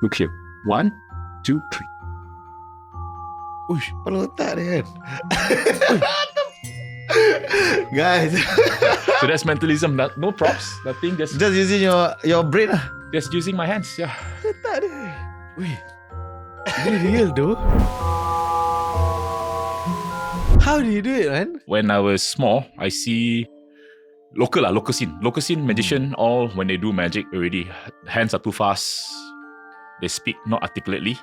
Look here. 1, 2, 3. Uish, kepala otak dia kan. Guys, So that's mentalism. No props. Nothing. Just using your brain lah. just using my hands. Yeah. Otak dia. Wih, ini real though. How do you do it, man? When I was small, I see local scene magician. All when they do magic already, hands are too fast. They speak not articulately.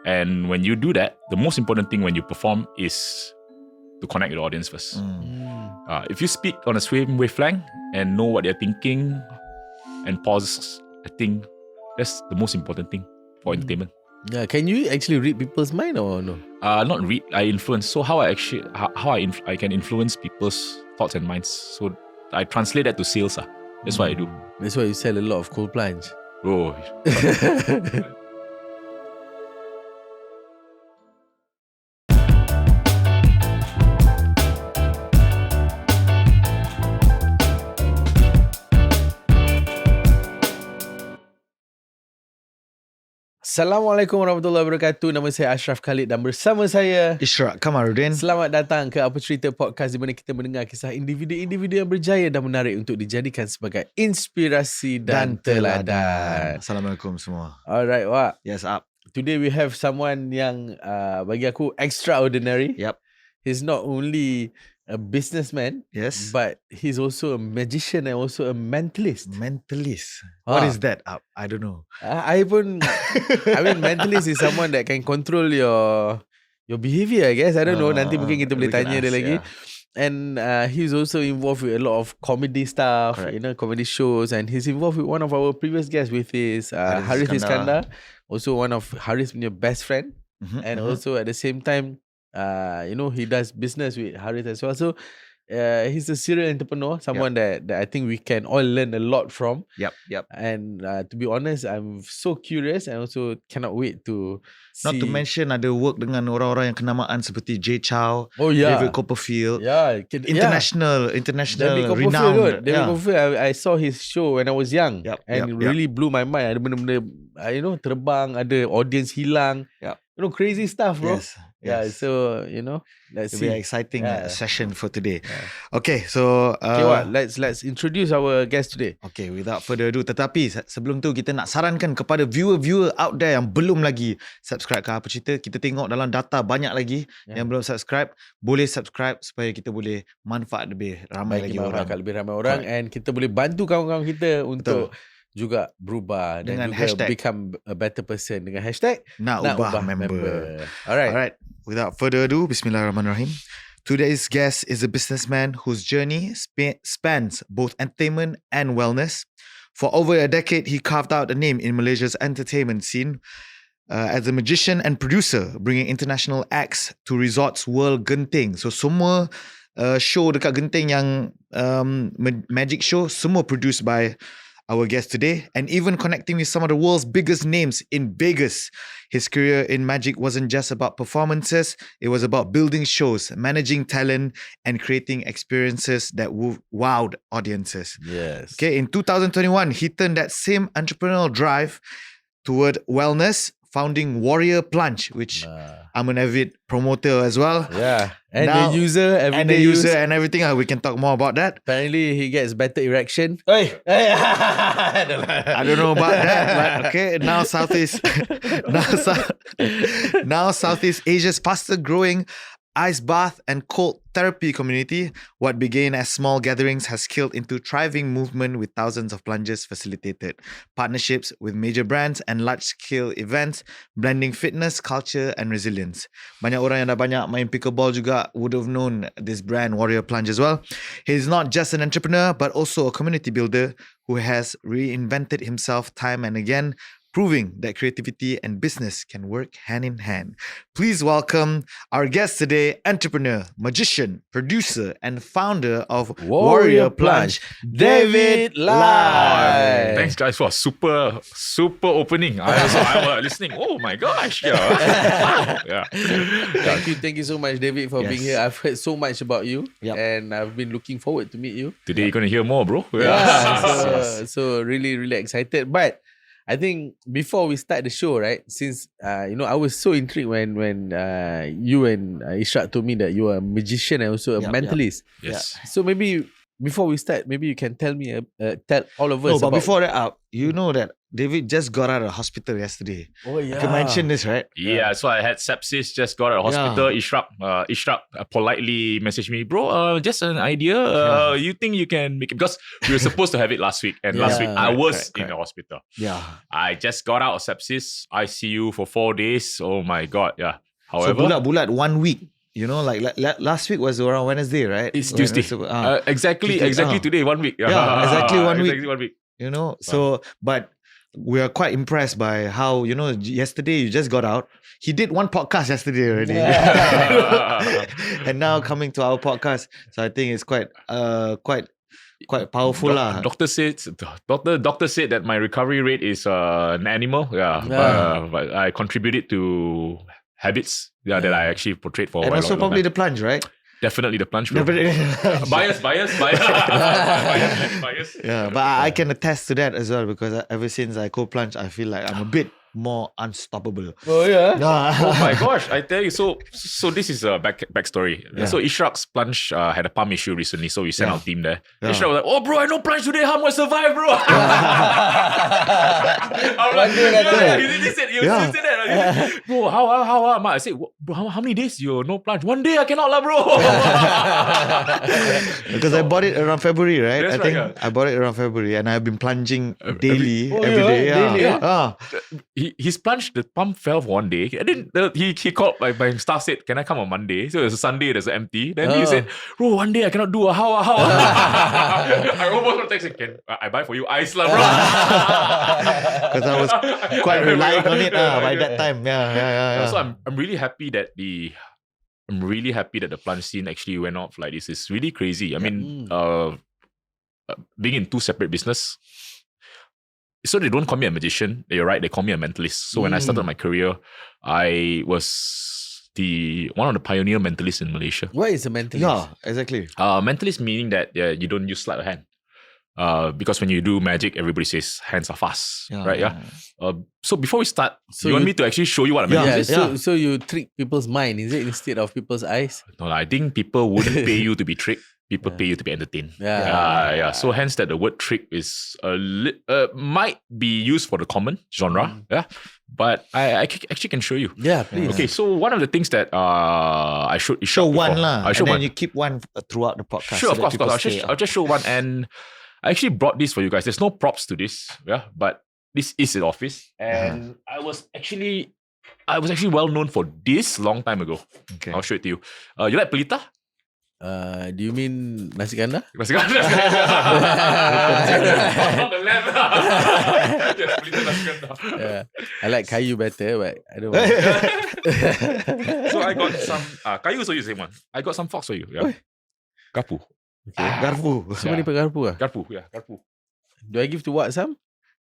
And when you do that, the most important thing when you perform is to connect with the audience first. If you speak on a same wavelength and know what they're thinking and pause, I think that's the most important thing for entertainment. Yeah, can you actually read people's mind or no? Not read, I influence. So how I can influence people's thoughts and minds. So I translate that to sales. That's what I do. That's why you sell a lot of cold plunge. Bro. Assalamualaikum warahmatullahi wabarakatuh. Nama saya Ashraf Khalid dan bersama saya Ishraq Kamarudin. Selamat datang ke Apa Cerita podcast di mana kita mendengar kisah individu-individu yang berjaya dan menarik untuk dijadikan sebagai inspirasi dan teladan. Assalamualaikum semua. Alright, Wak. Yes, up. Today we have someone yang bagi aku extraordinary. Yep. He's not only a businessman, Yes. but he's also a magician and also a mentalist. Mentalist. What is that, up? I don't know. I mean mentalist is someone that can control your behavior, I guess. I don't know. Nanti mungkin kita boleh tanya dia lagi. And he's also involved with a lot of comedy stuff, Correct. you know, comedy shows. And he's involved with one of our previous guests, with his Harith Iskandar. Also one of Harith's best friend. And also at the same time, you know, he does business with Harith as well. So he's a serial entrepreneur, someone that I think we can all learn a lot from. Yep. And to be honest, I'm so curious and also cannot wait to Not to mention ada work dengan orang-orang yang kenamaan seperti Jay Chow, Oh yeah. David Copperfield. Yeah. International David renowned. David Copperfield, I saw his show when I was young. Yep, And yep, really blew my mind. Ada benda-benda, you know, terbang, ada audience hilang. Yep. You know, crazy stuff, bro. Yes. Yeah, so, you know, let's It'll be see. an exciting Yeah. session for today. Okay, so Okay, what? Let's introduce our guest today. Okay, without further ado, tetapi sebelum tu kita nak sarankan kepada viewer-viewer out there yang belum lagi subscribe ke Apa Cerita. Kita tengok dalam data banyak lagi yang belum subscribe. Boleh subscribe supaya kita boleh manfaat lebih ramai lagi orang. Lebih ramai orang. And kita boleh bantu kawan-kawan kita untuk juga berubah dan Dengan juga hashtag become a better person dengan hashtag Nak ubah member. Alright. Without further ado, Bismillahirrahmanirrahim. Today's guest is a businessman whose journey spans both entertainment and wellness. For over a decade, he carved out a name in Malaysia's entertainment scene as a magician and producer, bringing international acts to resorts world Genting. So semua show dekat Genting yang magic show, semua produced by our guest today, and even connecting with some of the world's biggest names in Vegas. His career in magic wasn't just about performances, it was about building shows, managing talent, and creating experiences that wowed audiences. Yes. Okay, in 2021, he turned that same entrepreneurial drive toward wellness, founding Warrior Plunge, which I'm an avid promoter as well. Yeah. And Now- the user, And the user and everything, we can talk more about that. apparently he gets better erection. I don't know about that, but okay. Now Southeast Asia's faster growing ice bath and cold therapy community, what began as small gatherings has scaled into thriving movement with thousands of plungers facilitated, partnerships with major brands and large-scale events, blending fitness, culture and resilience. Banyak orang yang dah banyak main pickleball juga would have known this brand Warrior Plunge as well. He's not just an entrepreneur but also a community builder who has reinvented himself time and again, proving that creativity and business can work hand in hand. Please welcome our guest today, entrepreneur, magician, producer, and founder of Warrior Plunge, David Lai. Thanks guys for a super opening. I was listening. Oh my gosh. Yeah. Yeah. Thank you so much, David, for being here. I've heard so much about you, and I've been looking forward to meet you. Today you're going to hear more, bro. Yeah, so really excited. But I think before we start the show, right? Since I was so intrigued when you and Ishraq told me that you are a magician and also a mentalist. Yes. So maybe before we start, maybe you can tell me, tell all of us. No, but about, before that, you know that David just got out of hospital yesterday. Oh yeah. You can mention this, right? Yeah, so I had sepsis, just got out of hospital. Ishraq politely messaged me, bro, just an idea. You think you can make it? Because we were supposed to have it last week. And last week I was in the hospital. Yeah. I just got out of sepsis, ICU for 4 days. Oh my God, yeah. However, so bulat 1 week. You know, like last week was around Wednesday, right? it's Tuesday. Exactly today, 1 week. Yeah, exactly 1 week. Exactly 1 week. You know, so, but we are quite impressed by how, yesterday you just got out. He did one podcast yesterday already. And now coming to our podcast. So I think it's quite powerful. Doctor said that my recovery rate is an animal. But I contributed to habits that I actually portrayed for. And also probably the plunge, right? Definitely the plunge. Bias. Yeah, but I can attest to that as well because ever since I go plunge, I feel like I'm a bit more unstoppable. Oh yeah. Oh my gosh, I tell you. So this is a backstory. Yeah. So Ishraq's plunge had a pump issue recently, so we sent our team there. Yeah. Ishraq was like, "Oh bro, I know plunge today. How am I survive, bro?" He said that. Bro, how am I? I said, bro, how many days you no plunge? 1 day I cannot lah, bro. Because I bought it around February, right? That's I think right, I bought it around February and I've been plunging daily, every day. daily, He's plunged, the pump fell for 1 day. And then he called, my staff said, can I come on Monday? So it was a Sunday, there's empty. Then he said, bro, 1 day I cannot do. How? I almost texted, can I buy for you ice lah, bro? Because I was quite relying on it by that time. Yeah. So I'm really happy that the plunge scene actually went off like this. It's really crazy. I mean, being in two separate business. So they don't call me a magician. You're right, they call me a mentalist. So when I started my career, I was one of the pioneer mentalists in Malaysia. What is a mentalist? Yeah, exactly. Mentalist meaning that you don't use sleight of hand. Because when you do magic, everybody says hands are fast, right? Yeah. So before we start, you want me to actually show you what a mentalist is? So you trick people's mind, is it, instead of people's eyes? No, I think people wouldn't pay you to be tricked. People pay you to be entertained. So hence that the word trick is might be used for the common genre. But I actually can show you. Yeah, please. Okay, so one of the things that I should show one lah. I show and then one. you keep one throughout the podcast. Sure, of course. I'll just show one, and I actually brought this for you guys. There's no props to this, but this is an office, and I was actually well known for this long time ago. Okay. I'll show it to you. You like pelita? Do you mean nasi kandar? Nasi kandar. On the left. Yes, pelita nasi kandar. I like kayu better, but I don't want. So I got some kayu, so you same one. I got some forks for you. Yeah. Garpu. Okay. Garpu. Somebody put garpu ah? Garpu. Do I give to what some?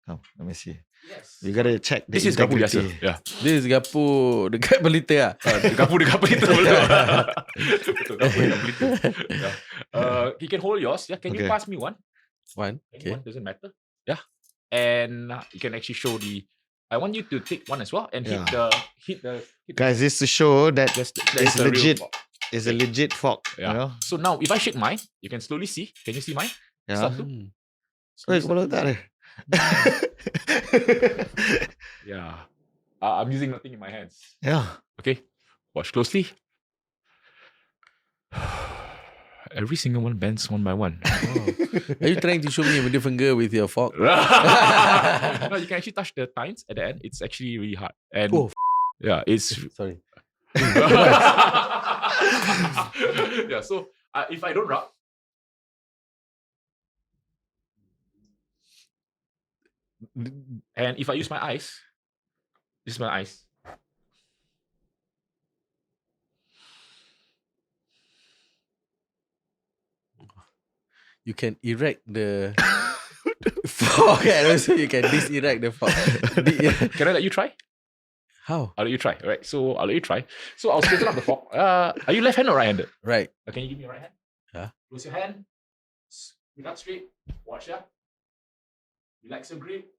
Come, let me see. Yes. You gotta check the This is garpu biasa. integrity. Yeah. This is garpu dekat pelita ah. Garpu dekat pelita. Betul. Garpu dekat pelita. Yeah. He can hold yours. Yeah. Can you Okay. pass me one? One. Okay. One doesn't matter. Yeah. And you can actually show I want you to take one as well and hit the. Guys, this to show that That's it's the real legit. fork. It's a legit fork. Yeah. You know? So now, if I shake mine, you can slowly see. Can you see mine? Yeah. Start to. Wait, kepala otak dia. Yeah. I'm using nothing in my hands. Yeah. Okay. Watch closely. Every single one bends one by one. Are you trying to show me a middle finger with your fork? No, you can actually touch the tines at the end. It's actually really hard. And yeah, it's Sorry. yeah. So if I don't rub, and if I use my eyes, this is my eyes. You can erect the fork and also you can diserect the fork. Can I let you try? How? I'll let you try. Right. So I'll let you try. So I'll straighten up the fork. Are you left-handed or right-handed? Right. Can you give me your right hand? Yeah. Close your hand. Grip up straight. Watch that. Relax your grip.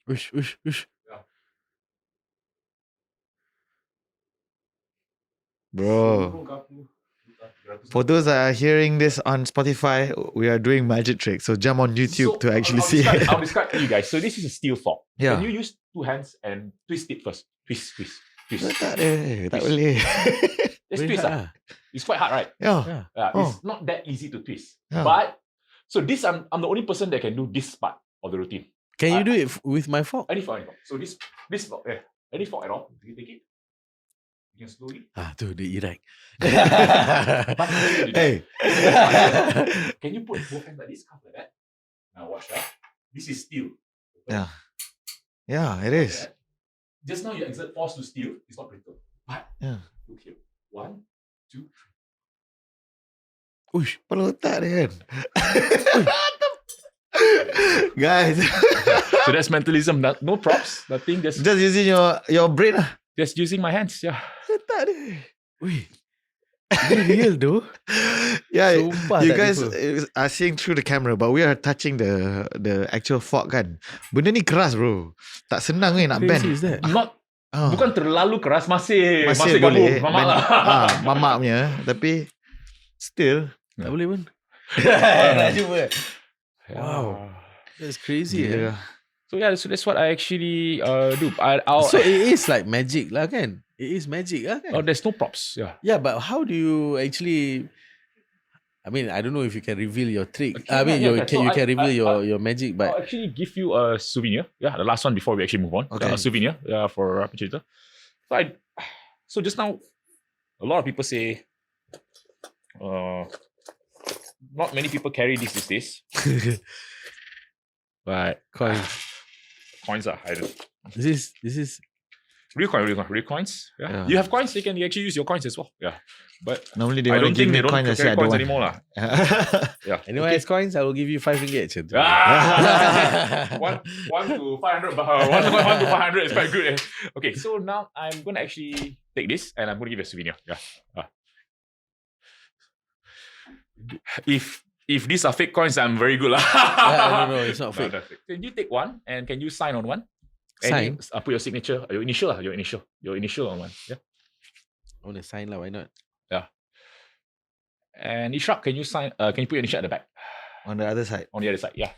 Ush. Bro. For those that are hearing this on Spotify, we are doing magic tricks. So jump on YouTube to actually see it. I'll describe to you guys. So this is a steel fork. Yeah. Can you use two hands and twist it first? Twist. Tak boleh. Let's twist. It's quite hard, right? Yeah. It's not that easy to twist. Yeah. But so this I'm the only person that can do this part of the routine. Can you do it with my fork? Any fork. So this fork, any fork at all, you can take it. You can slowly. Tu dia irak. But Hey. can you put both hands like this, cup like that? Now watch that. This is steel. Yeah. Yeah, it is. Just now you exert force to steel. It's not brittle. But look here. 1, 2, 3. Ush, perlu tak dia kan? Guys. So that's mentalism. No props. Nothing. Just using your brain lah. Just using my hands. Yeah. Tak dia. Ui. Ini real tu. Yeah, Sumpah you tak guys tipu. are seeing through the camera, but we are touching the actual fork kan. Benda ni keras bro. Tak senang nak bend. Crazy is that? Not. Bukan terlalu keras. Masih boleh. gabung. Mamak lah. Mamak punya. Tapi still. Tak boleh pun. Nak cuba. Yeah. Wow. That's crazy. Yeah. So yeah, so that's what I actually do. So it is like magic lah kan? It is magic lah kan? there's no props. Yeah. Yeah, but how do you actually? I mean, I don't know if you can reveal your trick. Okay, I mean, yeah, you so can reveal your magic, I'll but actually give you a souvenir. Yeah, the last one before we actually move on. Okay. A souvenir for Apa Cerita. So just now, a lot of people say, not many people carry this these days. But coins are. I don't. this is Real coins. Yeah. Yeah. You have coins, you can actually use your coins as well. Yeah. But Normally they I want don't to give think me they don't coins. I say carry I don't coins want. anymore lah. Yeah. anyone has coins, I will give you RM5 je. One to 500. 1 to 500 is quite good. Okay, so now I'm gonna actually take this and I'm gonna give you a souvenir. Yeah. If these are fake coins, I'm very good lah. No, it's not fake. That's fake. Can you take one and can you sign on one? Sign? Put your signature, your initial on one. Yeah. I want to sign lah. Why not? Yeah. And Ishraq, can you sign? Can you put your initial at the back? On the other side. On the other side, yeah.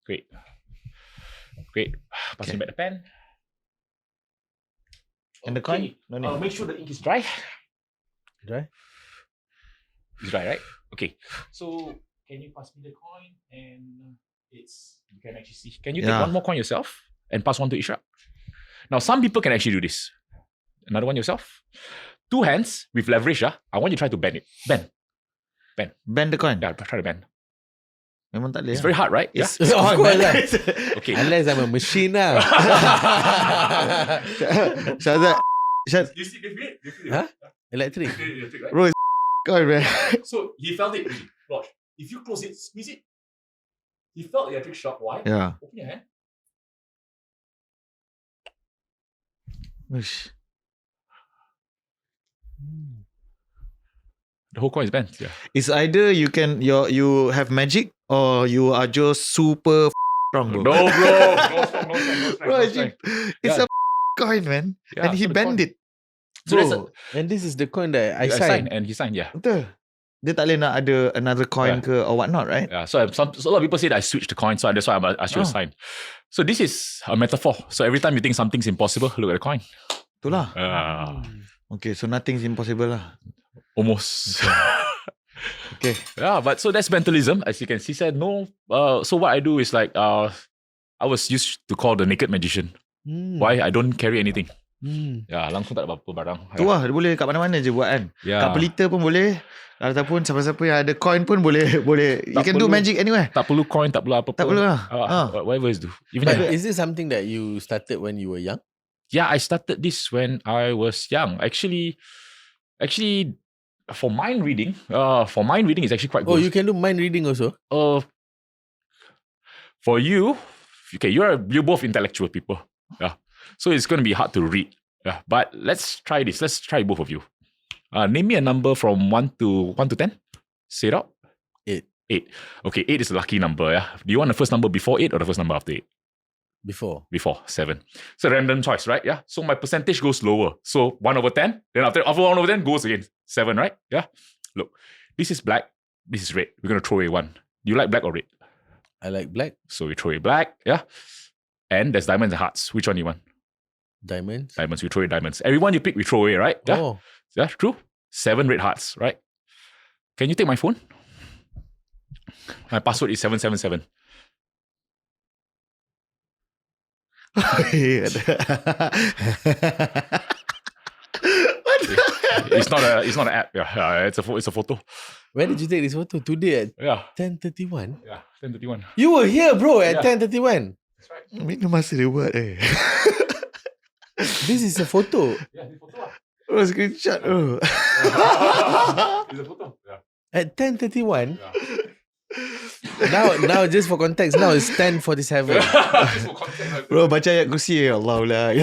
Great. Pass me back the pen. And the coin? No need. Make sure the ink is dry. Dry? It's dry, right? Okay. So can you pass me the coin? And you can actually see. Can you take one more coin yourself and pass one to Ishraq? Now some people can actually do this. Another one yourself. 2 hands with leverage. I want you to try to bend it. Bend the coin. Yeah, try to bend. Memang tak boleh. It's very hard, right? Yeah. Of course lah. Okay. Unless I'm a machine lah. Shazad. You see, they feel it. Huh? Electric. Right? Bro, coin man. So he felt it. Watch. If you close it, squeeze it. He felt the electric shock. Why? Yeah. Open your hand. Ush. The whole coin is bent. Yeah. It's either you have magic or you are just super strong, bro. No, bro. No strength. Bro, it's a coin, man. Yeah, And he so the bend coin. it. So that's Bro, and this is the coin that I I signed. signed and he signed. Yeah. Betul. Dia tak boleh nak ada another coin ke or whatnot, right? Yeah. So a lot of people say that I switched the coin, so that's why I should sign. So this is a metaphor. So every time you think something's impossible, look at the coin. Itulah. Okay. Okay, so nothing's impossible lah. Almost. Okay. Yeah, but so that's mentalism. As you can see, said no. So what I do is like I was used to call the naked magician. Why? I don't carry anything. Ya, langsung tak ada apa-apa barang. Tu lah, dia boleh kat mana-mana je buat kan. Ya. Kat pelita pun boleh. Ataupun siapa-siapa yang ada coin pun boleh. You can do magic anywhere. Tak perlu coin, tak perlu apa-apa. Tak perlu lah. Whatever is do. Even But is this something that you started when you were young? Yeah, I started this when I was young. Actually, for mind reading, it's actually quite good. Oh, you can do mind reading also? For you, okay, you're both intellectual people. Yeah. So it's going to be hard to read. Yeah. But let's try this. Let's try both of you. Name me a number from 1 to 10. Say it out. 8. 8. Okay, 8 is a lucky number. Yeah. Do you want the first number before 8 or the first number after 8? Before. Before 7. So random choice, right? Yeah. So my percentage goes lower. So 1/10. Then after 1/10 goes again 7, right? Yeah. Look, this is black. This is red. We're gonna throw away 1. Do you like black or red? I like black. So we throw away black. Yeah. And there's diamonds and hearts. Which one you want? Diamonds. Diamonds. We throw away diamonds. Everyone you pick, we throw away, right? Yeah. Oh. Yeah. True. 7 red hearts, right? Can you take my phone? My password is 777. It's not an app. Yeah, it's a photo. Where did you take this photo? Today at Yeah. 10:31? Yeah, 10:31. You were here, bro, at Yeah. 10:31. That's right. Minum masa dia buat This is a photo. Yeah, this photo. Oh, screenshot. Oh. It's a photo. Yeah. At 10:31. Yeah. Now just for context, now it's 10:47. Just for context. Bro, baca ayat kursi ya Allah lah.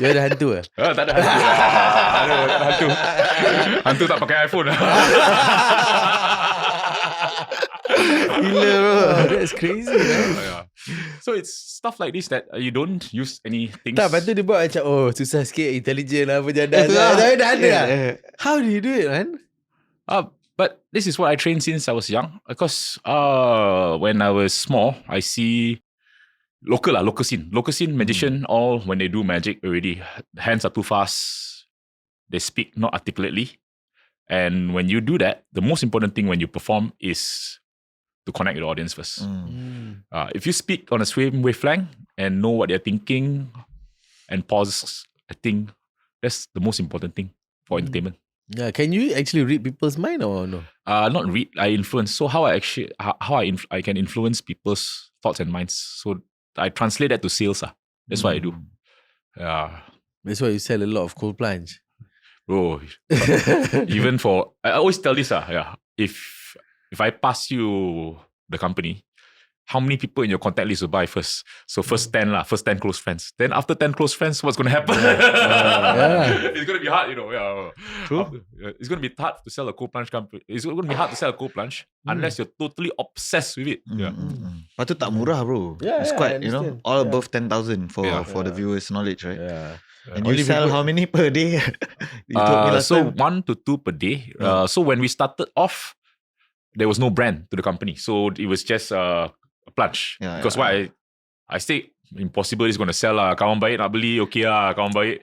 You ada hantu ke? Tak ada hantu. Tak ada hantu. Hantu tak pakai iPhone. Gila, bro. That's crazy, man. Yeah. So it's stuff like this that you don't use any things. Tak, lepas tu dia buat macam, oh, susah sikit, intelligent apa jadah. Dah ada lah. How do you do it, man? But this is what I trained since I was young. Because when I was small, I see local scene magician, all when they do magic already, hands are too fast. They speak not articulately. And when you do that, the most important thing when you perform is to connect with the audience first. If you speak on a same wavelength and know what they're thinking and pause, I think that's the most important thing for entertainment. Yeah, can you actually read people's mind or no? Not read, I influence. So how I can influence people's thoughts and minds. So I translate that to sales. That's what I do. Yeah. That's why you sell a lot of cold plunge. Bro, even for, I always tell this, yeah. If I pass you the company, how many people in your contact list will buy first? So first 10 close friends. Then after 10 close friends, what's going to happen? It's going to be hard, Yeah. True. It's going to be hard to sell a cold plunge company. It's going to be hard to sell a cold plunge unless you're totally obsessed with it. Yeah. Lepas tu tak murah, bro. Yeah, It's yeah, quite, I understand. all above 10,000 for the viewers' knowledge, right? Yeah. And you sell how many per day? You told me last so time. 1 to 2 per day. So when we started off, there was no brand to the company. So it was just a plunge. Because why? I say impossible is going to sell lah. Kawan baik nak beli, okay lah. Kawan baik.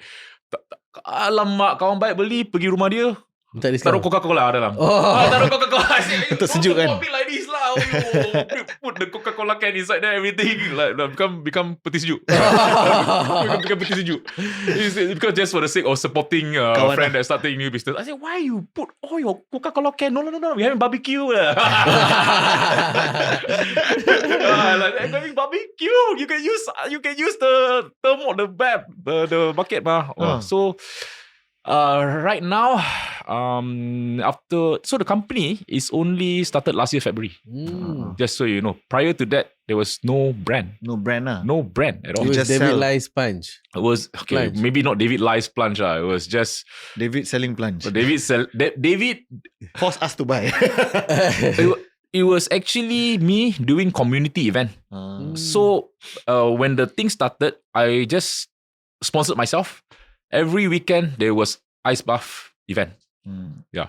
Alamak, kawan baik beli, pergi rumah dia. Taruh Coca-Cola dalam. Taruh Coca-Cola. Untuk sejuk kan? Like this lah. Put the Coca-Cola can inside there, everything. Like become peti sejuk. become peti sejuk. It's because just for the sake of supporting a friend that starting new business. I said, why you put all your Coca-Cola can? No. We having barbecue. Like, I'm having barbecue. You can use the thermos, the bucket So right now, so the company is only started last year February. Just so you know, prior to that, there was no brand. No brand No brand at all. It was just David sell. Lai Sponge. It was okay. Plunge. Maybe not David Lai's plunge. It was just David selling plunge. David. Force us to buy. It was actually me doing community event. So when the thing started, I just sponsored myself. Every weekend there was ice bath event. Yeah.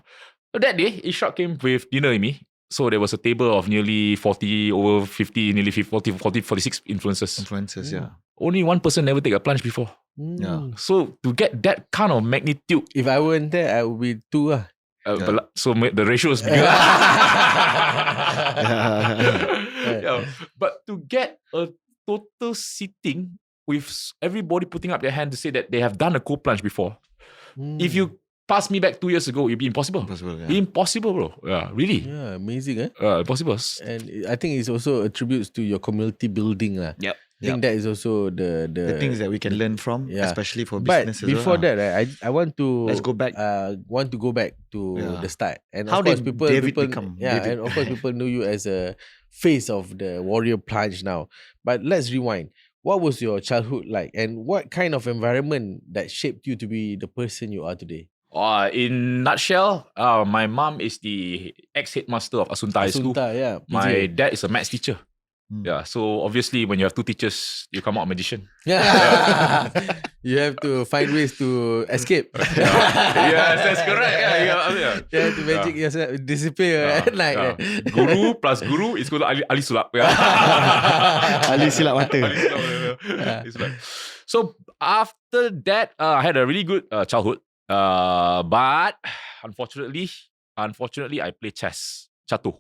So that day, Ishak came with dinner with me. So there was a table of nearly 40, over 50, nearly 40, 46 influencers. Yeah. Only one person never take a plunge before. Yeah. So to get that kind of magnitude, If I weren't there, I would be 2 so the ratio is bigger. Yeah. But to get a total seating with everybody putting up their hand to say that they have done a cold plunge before. If you pass me back 2 years ago, it'd be impossible. Impossible, bro. Yeah, really. Yeah, amazing, Impossible. And I think it also attributes to your community building. Yep. I think that is also the things that we can learn from, Yeah. especially for But business. before that, right, I want to Let's go back. Want to go back to the start. And How of course, did people David become David? and of course people know you as a face of the warrior plunge now. But let's rewind. What was your childhood like, and what kind of environment that shaped you to be the person you are today? In nutshell, my mom is the ex-headmaster of Asunta High School. Asunta, yeah. My dad is a maths teacher. Yeah, so obviously when you have two teachers, you come out a magician. You have to find ways to escape. Yes, that's correct. Yeah. You have to magic yourself, disappear at night. Guru plus guru is equal to Ali Sulap. Ali silap mata. It's like- So after that, I had a really good childhood. But unfortunately, I played chess. Catur.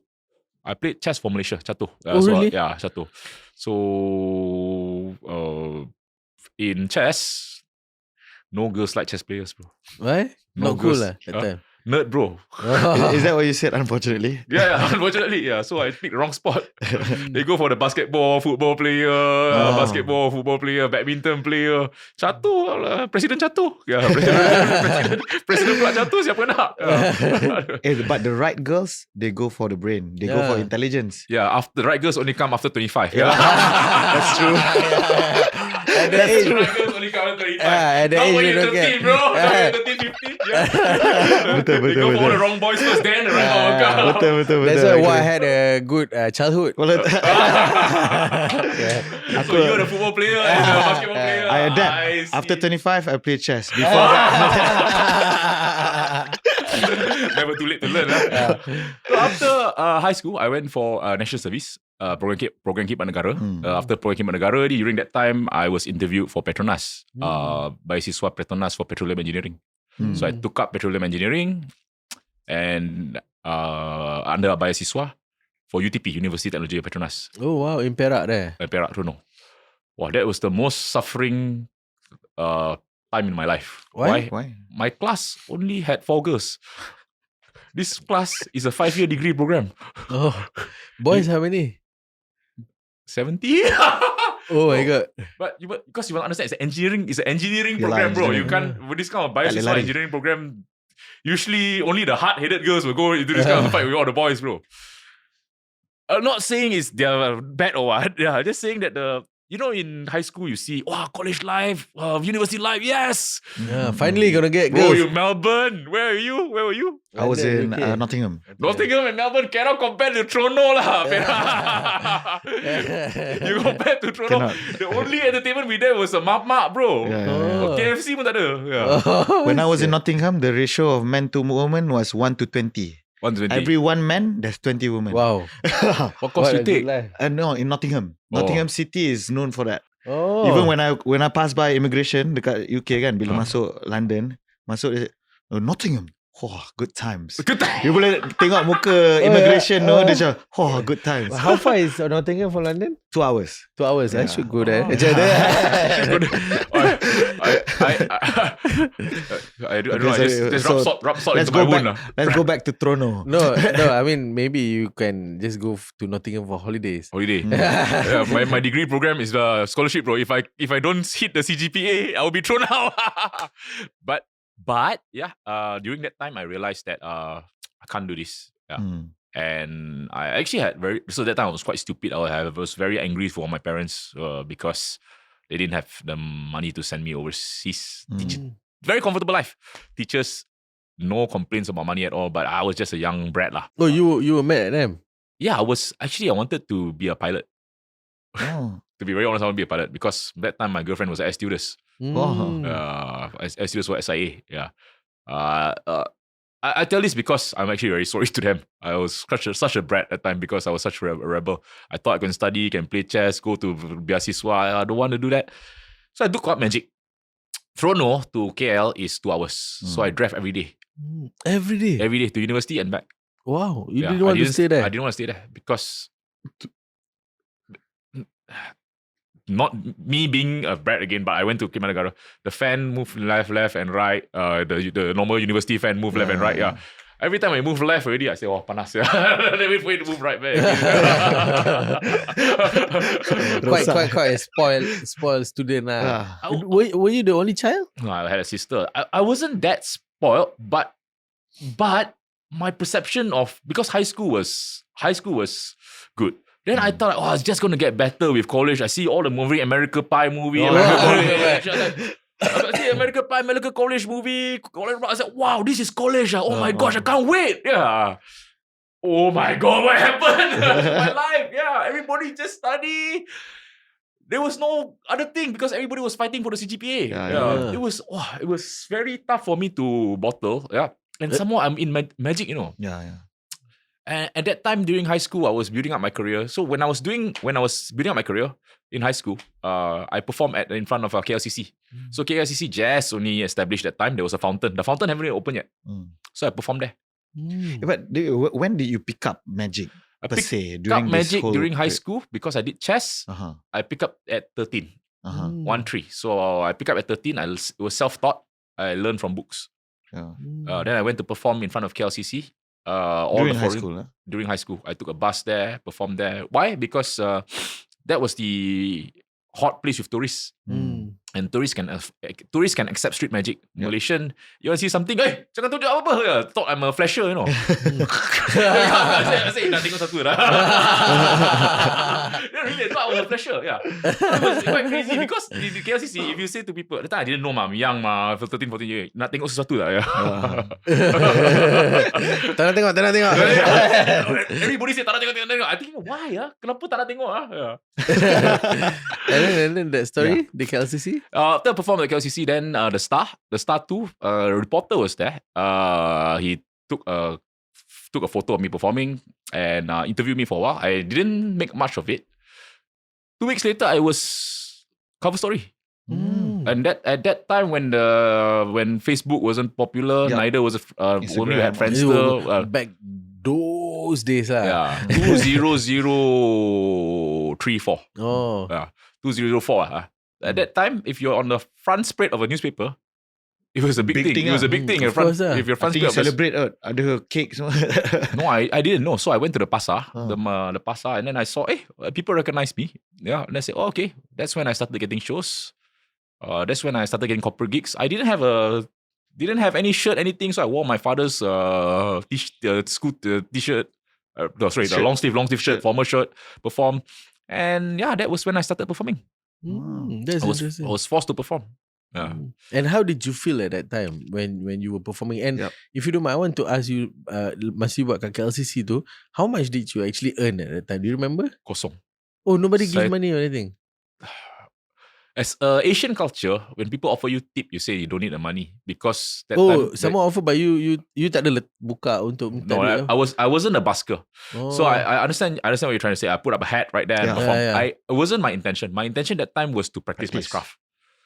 I played chess for Malaysia. Catur. Really? Yeah, Catur. So in chess, no girls like chess players, bro. Why? No Not cool girls. lah that time. Nerd, bro. Is that what you said, unfortunately? Yeah, unfortunately, yeah. So I picked the wrong spot. They go for the basketball, football player, football player, badminton player. Catur lah, Presiden Catur. Yeah, Presiden pula Catur, siapa nak? But the right girls, they go for the brain. They go for intelligence. Yeah, after the right girls only come after 25. That's true. At the age, Right girls only come after 25. at the Not age when you you're don't 13, get. bro. Not when you're 13, 15. Yeah. They go for all the wrong boys first, then the right one will come. Betul. That's why I had a good childhood. So you're the football player and the basketball player. I adapt. see. After 25, I play chess. Before that, Never too late to learn. So after high school, I went for national service. Program Khidmat Negara. After Program Khidmat Negara, during that time, I was interviewed for Petronas. Beasiswa Petronas for petroleum engineering. So I took up petroleum engineering and under Beasiswa for UTP, University Technology of Petronas. Oh wow, in Perak there. Perak, Trono. Wow, that was the most suffering time in my life. Why? My class only had 4 girls. This class is a 5-year degree program. Oh, boys, how many? 70? Oh my god. But because you want to understand, it's an engineering Yeah, program, bro. You engineering. can't, with this kind of bias lari. engineering program, usually only the hard-headed girls will go into this kind of fight with all the boys, bro. I'm not saying they're bad or what. Yeah, just saying that in high school you see, college life, university life, yes. Yeah, finally gonna get Bro, girls. you Melbourne. Where were you? I was in Okay. Nottingham. Nottingham and Melbourne cannot compare to Toronto lah. You compare to Toronto. Cannot. The only entertainment we did was a mak-mak, bro. Yeah. Oh. KFC pun tak ada. Yeah. When I was in Nottingham, the ratio of men to women was 1 to 20. 120. Every 1 man, there's 20 women. Wow. What course you a good take? life. No, in Nottingham. Nottingham City is known for that. Oh. Even when I pass by immigration dekat UK kan, bila masuk London, masuk Nottingham. Good times. Good time. You boleh tengok muka immigration dia macam, good times. How far is Nottingham from London? 2 hours. 2 hours. I should go there. I don't know. Just rub salt Let's into my go wound. back. Let's go back to Trono. No. I mean, maybe you can just go to Nottingham for holidays. Holiday. Yeah, my degree program is the scholarship, bro. If I don't hit the CGPA, I will be thrown out. But yeah, during that time I realized that I can't do this. Yeah. And I actually so that time I was quite stupid. I was very angry for my parents because they didn't have the money to send me overseas. Very comfortable life. Teachers, no complaints about money at all, but I was just a young brat lah. Oh, you were mad at them? Yeah, I wanted to be a pilot. To be very honest, I want to be a pilot because that time my girlfriend was an air stewardess. Air stewardess for SIA. Yeah. I tell this because I'm actually very sorry to them. I was such a brat at the time because I was such a rebel. I thought I can study, can play chess, go to Beasiswa. I don't want to do that. So I took up magic. Trono to KL is 2 hours. So I drive every day. Every day? Every day to university and back. Wow. You Yeah, didn't want to stay there? I didn't want to stay there because not me being a brat again, but I went to Khidmat Negara. The fan moved left and right. The normal university fan moved left and right. Yeah. Every time I move left already, I say, panas. Then wait for it to move right back. quite a spoiled student. Were you the only child? No, I had a sister. I wasn't that spoiled, but my perception of, because high school was good. Then I thought, it's just going to get better with college. I see all the movie, American Pie movie, I see American Pie, American college movie. I said, wow, this is college. Oh my gosh, I can't wait. Yeah. oh my God, what happened to my life? Yeah, everybody just study. There was no other thing because everybody was fighting for the CGPA. Yeah. It was very tough for me to bottle. Yeah, and somehow I'm in magic, Yeah. And at that time during high school, I was building up my career. So when I was building up my career in high school, I performed in front of KLCC. So KLCC just only established that time. There was a fountain. The fountain haven't even opened yet. So I performed there. But when did you pick up magic? I Per picked se, up during magic this during high period? school because I did chess. I picked up at 13. 1-3. So I picked up at 13. It was self-taught. I learned from books. Yeah. Then I went to perform in front of KLCC. During high school, During high school, I took a bus there, performed there. Why? Because that was the hot place with tourists. And tourists can accept street magic. Malaysian, you want to see something? Hey, jangan tunjuk apa-apa. Thought I'm a flasher, I said, nak tengok satu dah. Really, thought I was a flasher. Yeah. It was quite crazy because the KLCC, if you say to people, at the time I didn't know, I'm young, 13, 14 years, nak tengok sesuatu lah. Tak nak tengok. Everybody say tak nak tengok. I think, why? Kenapa tak nak tengok? And then that story, the KLCC? After I performed at KLCC, then the Star 2, a reporter was there. He took a photo of me performing and interviewed me for a while. I didn't make much of it. 2 weeks later, I was cover story. And at that time when Facebook wasn't popular, neither was only had Friendster. Back those days, 2004. Oh, 2004. At that time, if you're on the front spread of a newspaper, it was a big thing. It was a big thing. Of course, If your I front think you spread, celebrate ada cake semua. no, I didn't know. So I went to the pasar, the pasar, and then I saw, people recognize me. Yeah, and I said, okay. That's when I started getting shows. That's when I started getting corporate gigs. I didn't have any shirt, anything. So I wore my father's school t-shirt. The long sleeve shirt, formal shirt. Perform, and that was when I started performing. That's interesting. I was forced to perform. Yeah. And how did you feel at that time when you were performing? And if you don't mind, I want to ask you, masih buat kat KLCC tu, how much did you actually earn at that time? Do you remember? Kosong. Oh, nobody gives money or anything? As Asian culture, when people offer you tip, you say you don't need the money because that time, someone offer, but you tak ada buka untuk no, I wasn't a busker. So I understand what you're trying to say. I put up a hat right there and perform. It wasn't my intention. My intention that time was to practice my craft.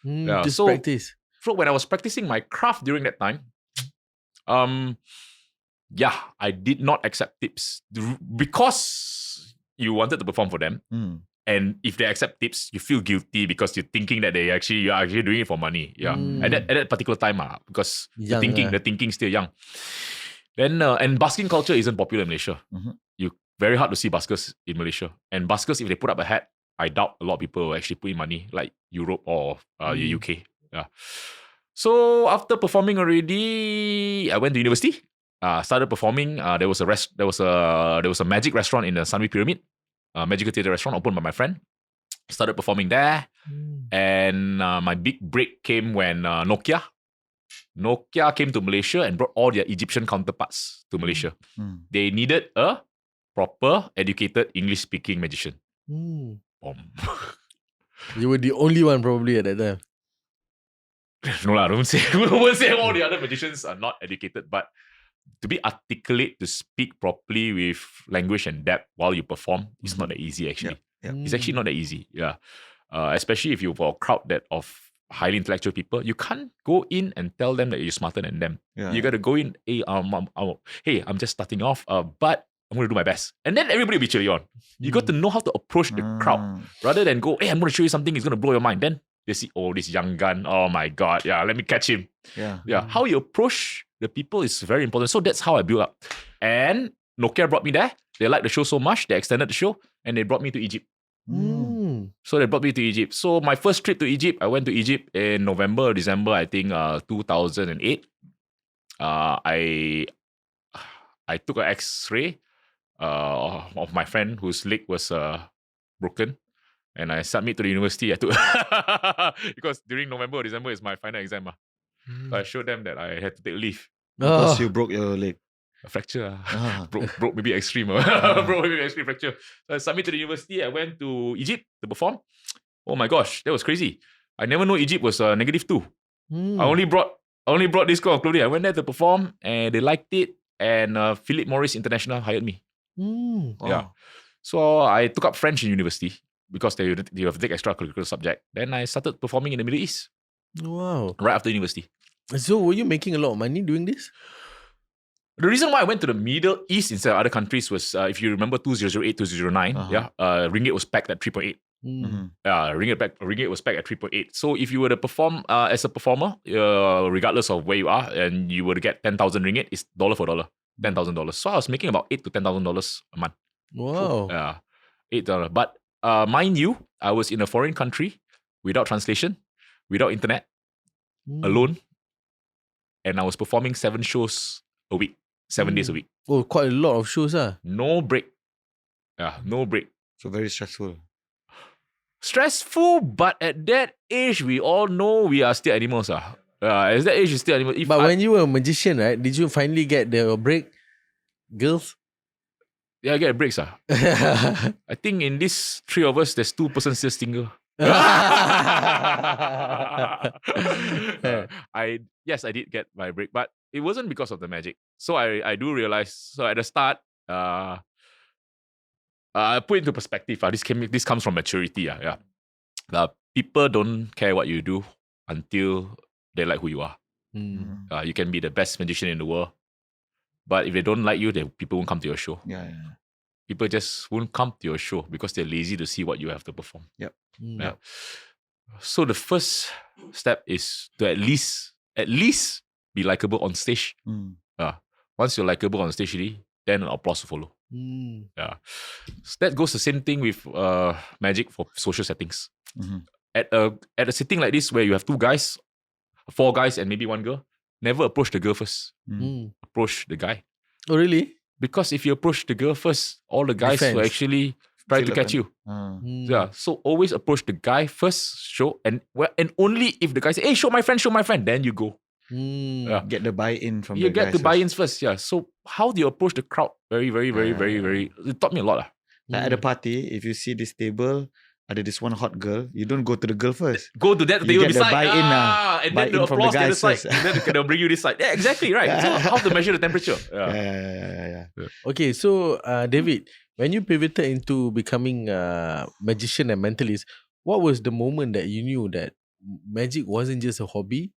Just practice. So when I was practicing my craft during that time, I did not accept tips because you wanted to perform for them. And if they accept tips, you feel guilty because you're thinking that you're actually doing it for money. Yeah. At that particular time, because the thinking still young. Then and busking culture isn't popular in Malaysia. You very hard to see buskers in Malaysia. And buskers, if they put up a hat, I doubt a lot of people will actually put in money like Europe or the UK. Yeah. So after performing already, I went to university. Started performing. There was a magic restaurant in the Sunway Pyramid. Magical theatre restaurant opened by my friend. Started performing there. And my big break came when Nokia came to Malaysia and brought all their Egyptian counterparts to Malaysia. They needed a proper, educated, English-speaking magician. You were the only one probably at that time. No lah, don't say all the other magicians are not educated, but to be articulate, to speak properly with language and depth while you perform, it's not that easy actually. It's actually not that easy. Yeah. Especially if you're for a crowd of highly intellectual people, you can't go in and tell them that you're smarter than them. You got to go in, hey, I'm just starting off, but I'm going to do my best. And then everybody will be cheering on. You got to know how to approach the crowd rather than go, hey, I'm going to show you something, it's going to blow your mind. Then they see, this young gun, oh my God, let me catch him. How you approach the people is very important. So that's how I built up. And Nokia brought me there. They liked the show so much, they extended the show and they brought me to Egypt. So they brought me to Egypt. So my first trip to Egypt, I went to Egypt in November or December, I think 2008. I took an X-ray of my friend whose leg was broken. And I submit to the university. I took because during November or December is my final exam. So I showed them that I had to take leave. Because you broke your leg. A fracture. Broke maybe extreme. Broke maybe extreme fracture. So I submitted to the university. I went to Egypt to perform. Oh my gosh, that was crazy. I never know Egypt was -2. I only brought this kind of clothing. I went there to perform and they liked it. And Philip Morris International hired me. Yeah. So I took up French in university because they have to take extracurricular subject. Then I started performing in the Middle East. Wow. Right after university. So were you making a lot of money doing this? The reason why I went to the Middle East instead of other countries was, if you remember 2008, 2009, ringgit was pegged at 3.8. Ringgit was pegged at 3.8. So if you were to perform as a performer, regardless of where you are, and you were to get 10,000 ringgit, it's dollar for dollar, $10,000. So I was making about $8,000 to $10,000 a month. Wow. $8. But mind you, I was in a foreign country without translation, without internet, alone, and I was performing 7 shows a week. 7 days a week. Oh, quite a lot of shows, No break. No break. So very stressful. Stressful, but at that age, we all know we are still animals. At that age, you're still animals. But when you were a magician, right, did you finally get the break, girls? Yeah, I get breaks. I think in these 3 of us, there's 2 persons still single. Yes, I did get my break, but it wasn't because of the magic. So I do realize. So at the start, put into perspective. This comes from maturity. People don't care what you do until they like who you are. You can be the best magician in the world, but if they don't like you, then people won't come to your show. People just won't come to your show because they're lazy to see what you have to perform. So the first step is to at least be likable on stage. Once you're likable on stage, then applause will follow. So that goes the same thing with magic for social settings. At a setting like this where you have 2 guys, 4 guys, and maybe 1 girl, never approach the girl first. Approach the guy. Oh, really? Because if you approach the girl first, all the guys will actually try to catch you. So always approach the guy first, show, and only if the guy say, "Hey, show my friend," then you go. Get the buy-in from you the get guys the buy-ins first. So how do you approach the crowd? Very, very, very, very, very. It taught me a lot. Like at a party, if you see this table, ada this one hot girl, you don't go to the girl first. Go to that You table get the beside. buy-in and then the from the applause the other guys side. first. And then they'll bring you this side. Yeah, exactly right. So how to measure the temperature? Okay, so David, when you pivoted into becoming a magician and mentalist, what was the moment that you knew that magic wasn't just a hobby,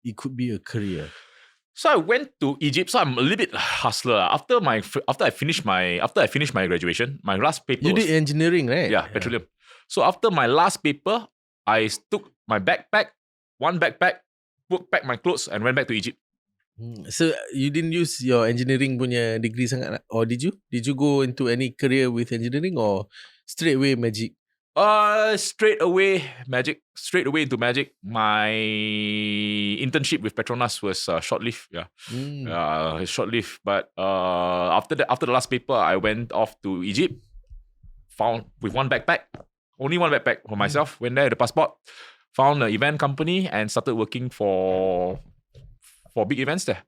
it could be a career? So I went to Egypt. So I'm a little bit hustler. After I finished my graduation, my last paper. You did engineering, right? Yeah, petroleum. So after my last paper, I took my backpack, one backpack, packed my clothes, and went back to Egypt. So you didn't use your engineering punya degree sangat, or did you? Did you go into any career with engineering or straight away magic? Straight away into magic. My internship with Petronas was short-lived. Short-lived. But after the last paper, I went off to Egypt. Found with one backpack, only one backpack for myself. Went there, the passport. Found an event company and started working for big events there.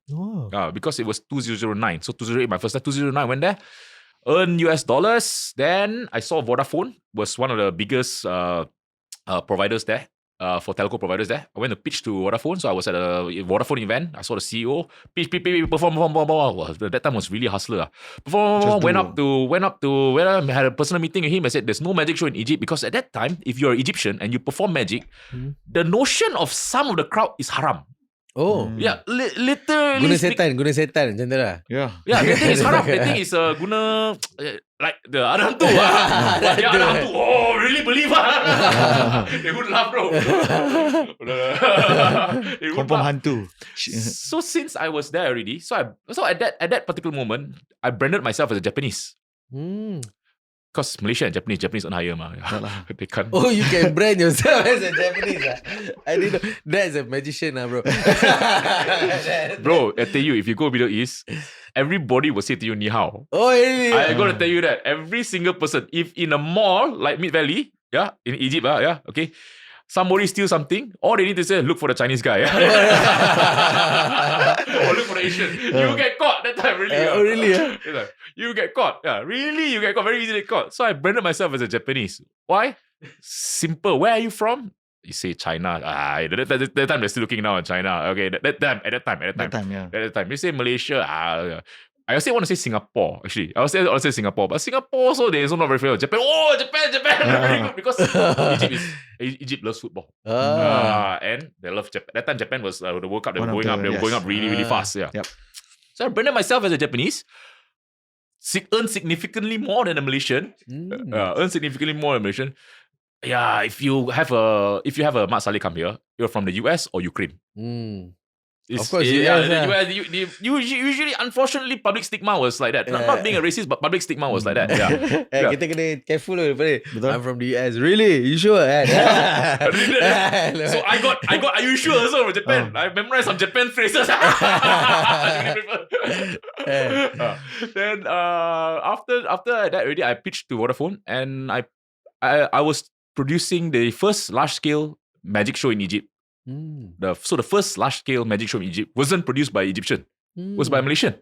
Because it was 2009. So 2008, my first time. 2009, went there. Earn US dollars. Then I saw Vodafone was one of the biggest providers there, for telco providers there. I went to pitch to Vodafone. So I was at a Vodafone event. I saw the CEO. Pitch, perform. That time was really hustler. Perform. Went up to where I had a personal meeting with him. I said, there's no magic show in Egypt because at that time, if you're Egyptian and you perform magic, the notion of some of the crowd is haram. Oh. Yeah, literally. Guna setan macam tu lah. Yeah, the thing is haram. The thing is guna like the ada hantu. Ada hantu. Oh, really believe? They would laugh, bro. Confirm hantu. So since I was there already, so at that particular moment, I branded myself as a Japanese. Because Malaysia and Japanese earn higher. They can't. Oh, you can brand yourself as a Japanese. I didn't know. That's a magician, bro. Bro, I tell you, if you go Middle East, everybody will say to you, ni hao. Oh, really? I'm going to tell you that. Every single person, if in a mall like Mid Valley, in Egypt, okay, somebody steals something, all they need to say, look for the Chinese guy. Or look for the Asian. You get caught that time, really. Oh, really? It's like, you get caught. Yeah, really, you get caught. Very easily caught. So I branded myself as a Japanese. Why? Simple. Where are you from? You say China. That time they're still looking now in China. Okay, at that time. At that time. You say Malaysia. I also want to say Singapore, actually. I also want to say Singapore. But Singapore also, they also not very familiar. Japan. Oh, Japan. Very good. Because Egypt loves football. And they love Japan. That time Japan was the World Cup. They were going up. They were going up really, really fast. Yeah. Yep. So I branded myself as a Japanese. Earn significantly more than a Malaysian. Earn significantly more than a Malaysian. Yeah, if you have a Mat Salleh come here, you're from the US or Ukraine. Of course, the US, usually, unfortunately, public stigma was like that. Not being a racist, but public stigma was like that. Yeah. Kita kena careful lah. I'm from the US. Really? You sure? So I got. Are you sure? Also from Japan. I memorized some Japan phrases. Then after that already, I pitched to Vodafone, and I was producing the first large scale magic show in Egypt. The first large scale magic show in Egypt wasn't produced by Egyptian. It was by Malaysian.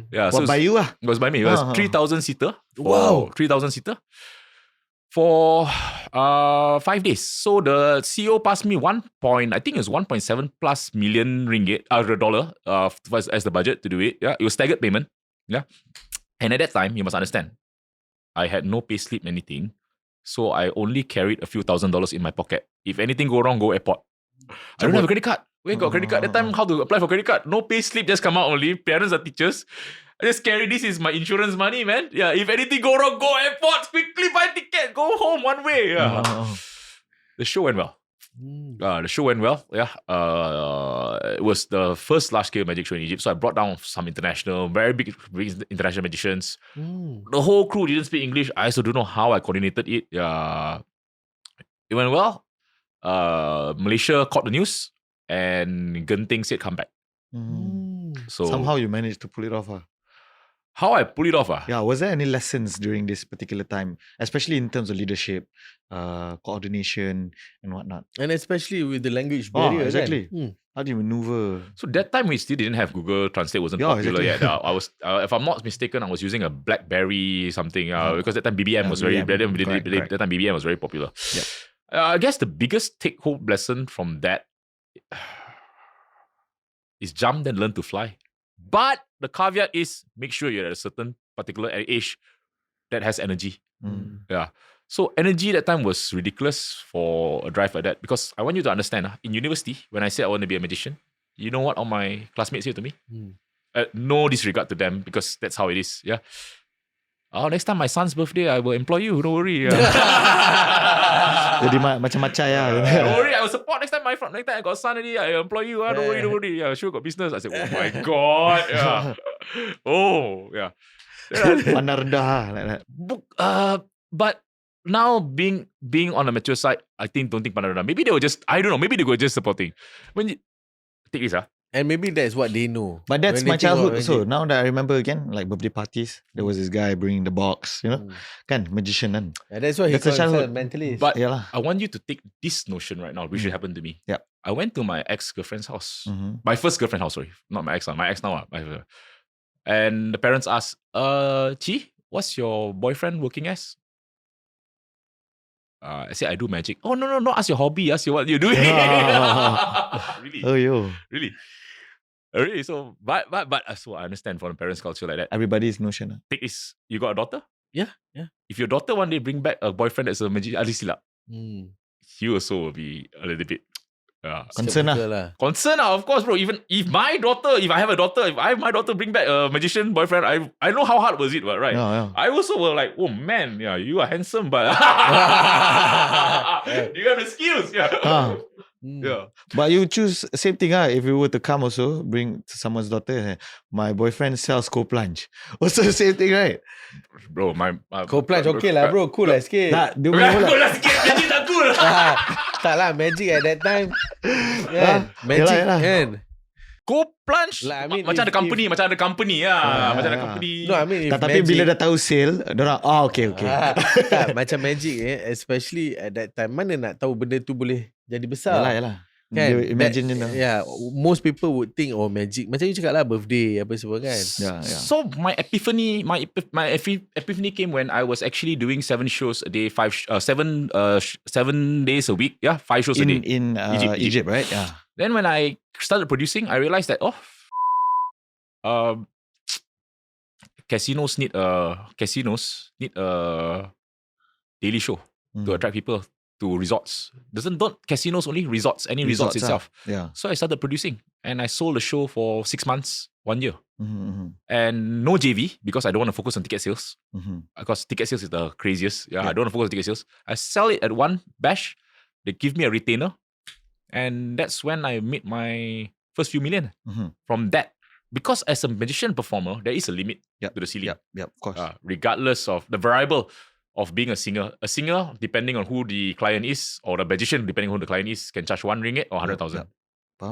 Yeah, so by you? It was by me. It was 3,000 seater. Wow. 3,000 seater for 5 days. So the CEO passed me I think it was 1.7 plus million ringgit, dollar, as the budget to do it. Yeah, it was staggered payment. Yeah, and at that time, you must understand, I had no pay slip, anything. So I only carried a few $1,000s in my pocket. If anything go wrong, go airport. I don't have a credit card. We got credit card. That time, how to apply for credit card? No pay slip, just come out only. Parents are teachers. I just carry this is my insurance money, man. Yeah, if anything go wrong, go airport, quickly buy ticket, go home one way. Yeah. The show went well. The show went well. Yeah. It was the first large scale magic show in Egypt. So I brought down some very big international magicians. The whole crew didn't speak English. I also don't know how I coordinated it. Yeah. It went well. Malaysia caught the news, and Genting said come back. So somehow you managed to pull it off. How I pull it off? Yeah, was there any lessons during this particular time, especially in terms of leadership, coordination, and whatnot? And especially with the language barrier. Exactly. How do you maneuver? So that time we still didn't have Google Translate, wasn't popular yet. I was, if I'm not mistaken, I was using a BlackBerry something because that time BBM was very. That time BBM was very popular. Yep. I guess the biggest take-home lesson from that is jump then learn to fly. But the caveat is make sure you're at a certain particular age that has energy. Yeah. So energy that time was ridiculous for a drive like that, because I want you to understand, in university, when I said I want to be a magician, you know what all my classmates said to me? No disregard to them, because that's how it is. Yeah. Oh, next time my son's birthday, I will employ you. Don't worry. Jadi macam-macam ya. Don't worry, I will support next time. Next time I got a son already, I employ you. Don't worry. Yeah, sure got business. I said, oh my god. Yeah. Oh, yeah. Pandang rendah like that. But now being on the mature side, I don't think pandang rendah. Maybe they were just, I don't know, maybe they were just supporting. When you take this, and maybe that's what they know. But that's my childhood. So now that I remember again, like birthday parties, there was this guy bringing the box, kan, magician kan. Yeah, that's why That's a childhood mentalist. But I want you to take this notion right now, which happened to me. Yep. I went to my ex-girlfriend's house. My first girlfriend's house, sorry. Not my ex now. My ex now. And the parents asked, Chi, what's your boyfriend working as? I said, I do magic. Oh, no, ask your hobby. Ask you what you're doing. Really? Oh, yo. Really? So, but so I understand from the parents' culture like that. Everybody's notion. Take this. You got a daughter? Yeah. If your daughter one day bring back a boyfriend that's a magician, he also will be a little bit concern Concern of course, bro. Even if my daughter, if I have my daughter bring back a magician boyfriend, I know how hard was it, right? Yeah. I also will like, oh man, yeah, you are handsome, but you have the skills, yeah. Yeah. But you choose same thing, if you were to come also, bring someone's daughter, my boyfriend sells Plunge. Also the same thing, right? Bro, my Plunge okay lah bro, cool lah sikit. Tak, dia boleh cool lah sikit, magic tak cool. Tak lah, magic at that time. Magic kan. Plunge like, I mean, macam ada company macam ada company. No, I mean tapi magic, bila dah tahu sale, diorang okay. tak, macam magic especially at that time, mana nak tahu benda tu boleh jadi besar. Yalah. Kan? Dia imagine je lah. Yeah, most people would think magic. Macam you cakap lah, birthday apa semua kan. Yeah. So my epiphany came when I was actually doing 7 shows a day, 7 days a week. Yeah, 5 shows a day. In Egypt, right? Yeah. Then when I started producing, I realized that casinos need a daily show to attract people to resorts. Don't casinos only, resorts, any resorts itself. Yeah. So I started producing and I sold the show for 6 months, 1 year. Mm-hmm. And no JV because I don't want to focus on ticket sales. Mm-hmm. Because ticket sales is the craziest. Yeah, I don't want to focus on ticket sales. I sell it at one bash. They give me a retainer. And that's when I made my first few million from that. Because as a magician performer, there is a limit to the ceiling. Yep, of course. Regardless of the variable of being a singer. A singer, depending on who the client is, or the magician, depending on who the client is, can charge 1 ringgit or 100,000.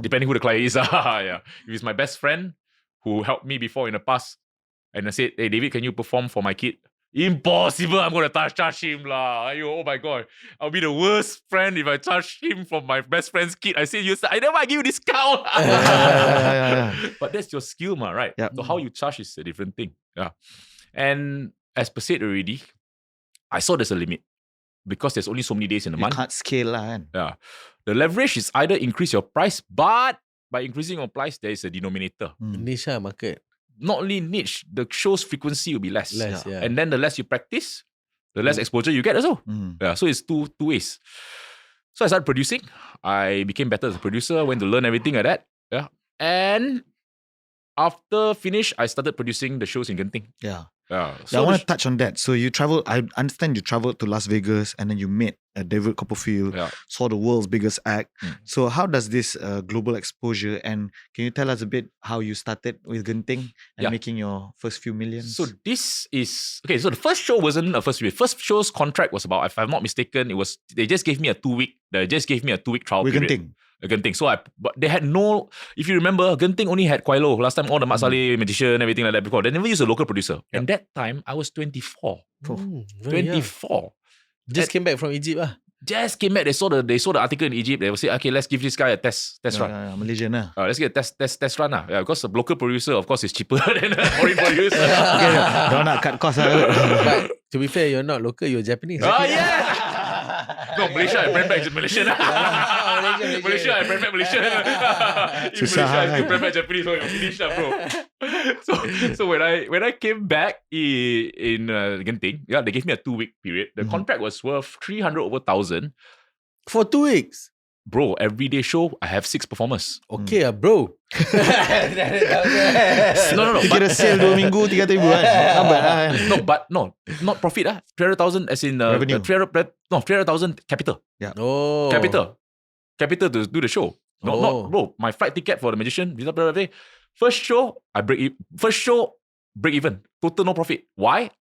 Depending who the client is. Yeah. If it's my best friend who helped me before in the past, and I said, hey, David, can you perform for my kid? Impossible, I'm going to charge him lah. Oh my God. I'll be the worst friend if I charge him for my best friend's kid. I say, I never give you discount. But that's your skill, right? Yep. So how you charge is a different thing. Yeah. And as per said already, I saw there's a limit because there's only so many days in a month. You can't scale lah kan. Yeah. The leverage is either increase your price, but by increasing your price, there is a denominator. Niche market. Not only niche, the show's frequency will be less. Yeah. And then the less you practice, the less exposure you get also. Yeah, so it's two ways. So I started producing. I became better as a producer, went to learn everything like that. Yeah. And after finish, I started producing the shows in Genting. Yeah. So I want to touch on that. So you traveled, I understand you traveled to Las Vegas and then you met David Copperfield, saw the world's biggest act. So how does this global exposure, and can you tell us a bit how you started with Genting and making your first few millions? So this is, okay, so the first show wasn't a first week. First show's contract was about, if I'm not mistaken, they just gave me a 2 week trial with period. Genting. So but they had no, if you remember, Genting only had Quilo. Last time all the Mat Saleh, magician, everything like that before. They never used a local producer. And that time I was 24. 24. Just came back from Egypt lah. Just came back. They saw the article in Egypt. They will say, okay, let's give this guy a test run. Malaysian lah. Let's get a test run lah. Yeah, because the local producer, of course, is cheaper than a foreign producer. Don't nak cut cost lah. But to be fair, you're not local, you're Japanese. Oh yeah. No, Malaysia, I brand back Malaysian. Malaysia, I brand back Malaysian. In Malaysia, I still brand back Japanese. So you're finished lah, bro. So when I came back in Genting, they gave me a 2 week period. The contract was worth 300 over 1,000 for 2 weeks. Bro, everyday show, I have 6 performers. Okay, bro. No. Kira sale 2 minggu, 300,000 kan? Not profit 300,000 as in revenue. 300,000 capital. Yeah. Oh. Capital to do the show. Not bro. My flight ticket for the magician. First show, break even. Total no profit. Why?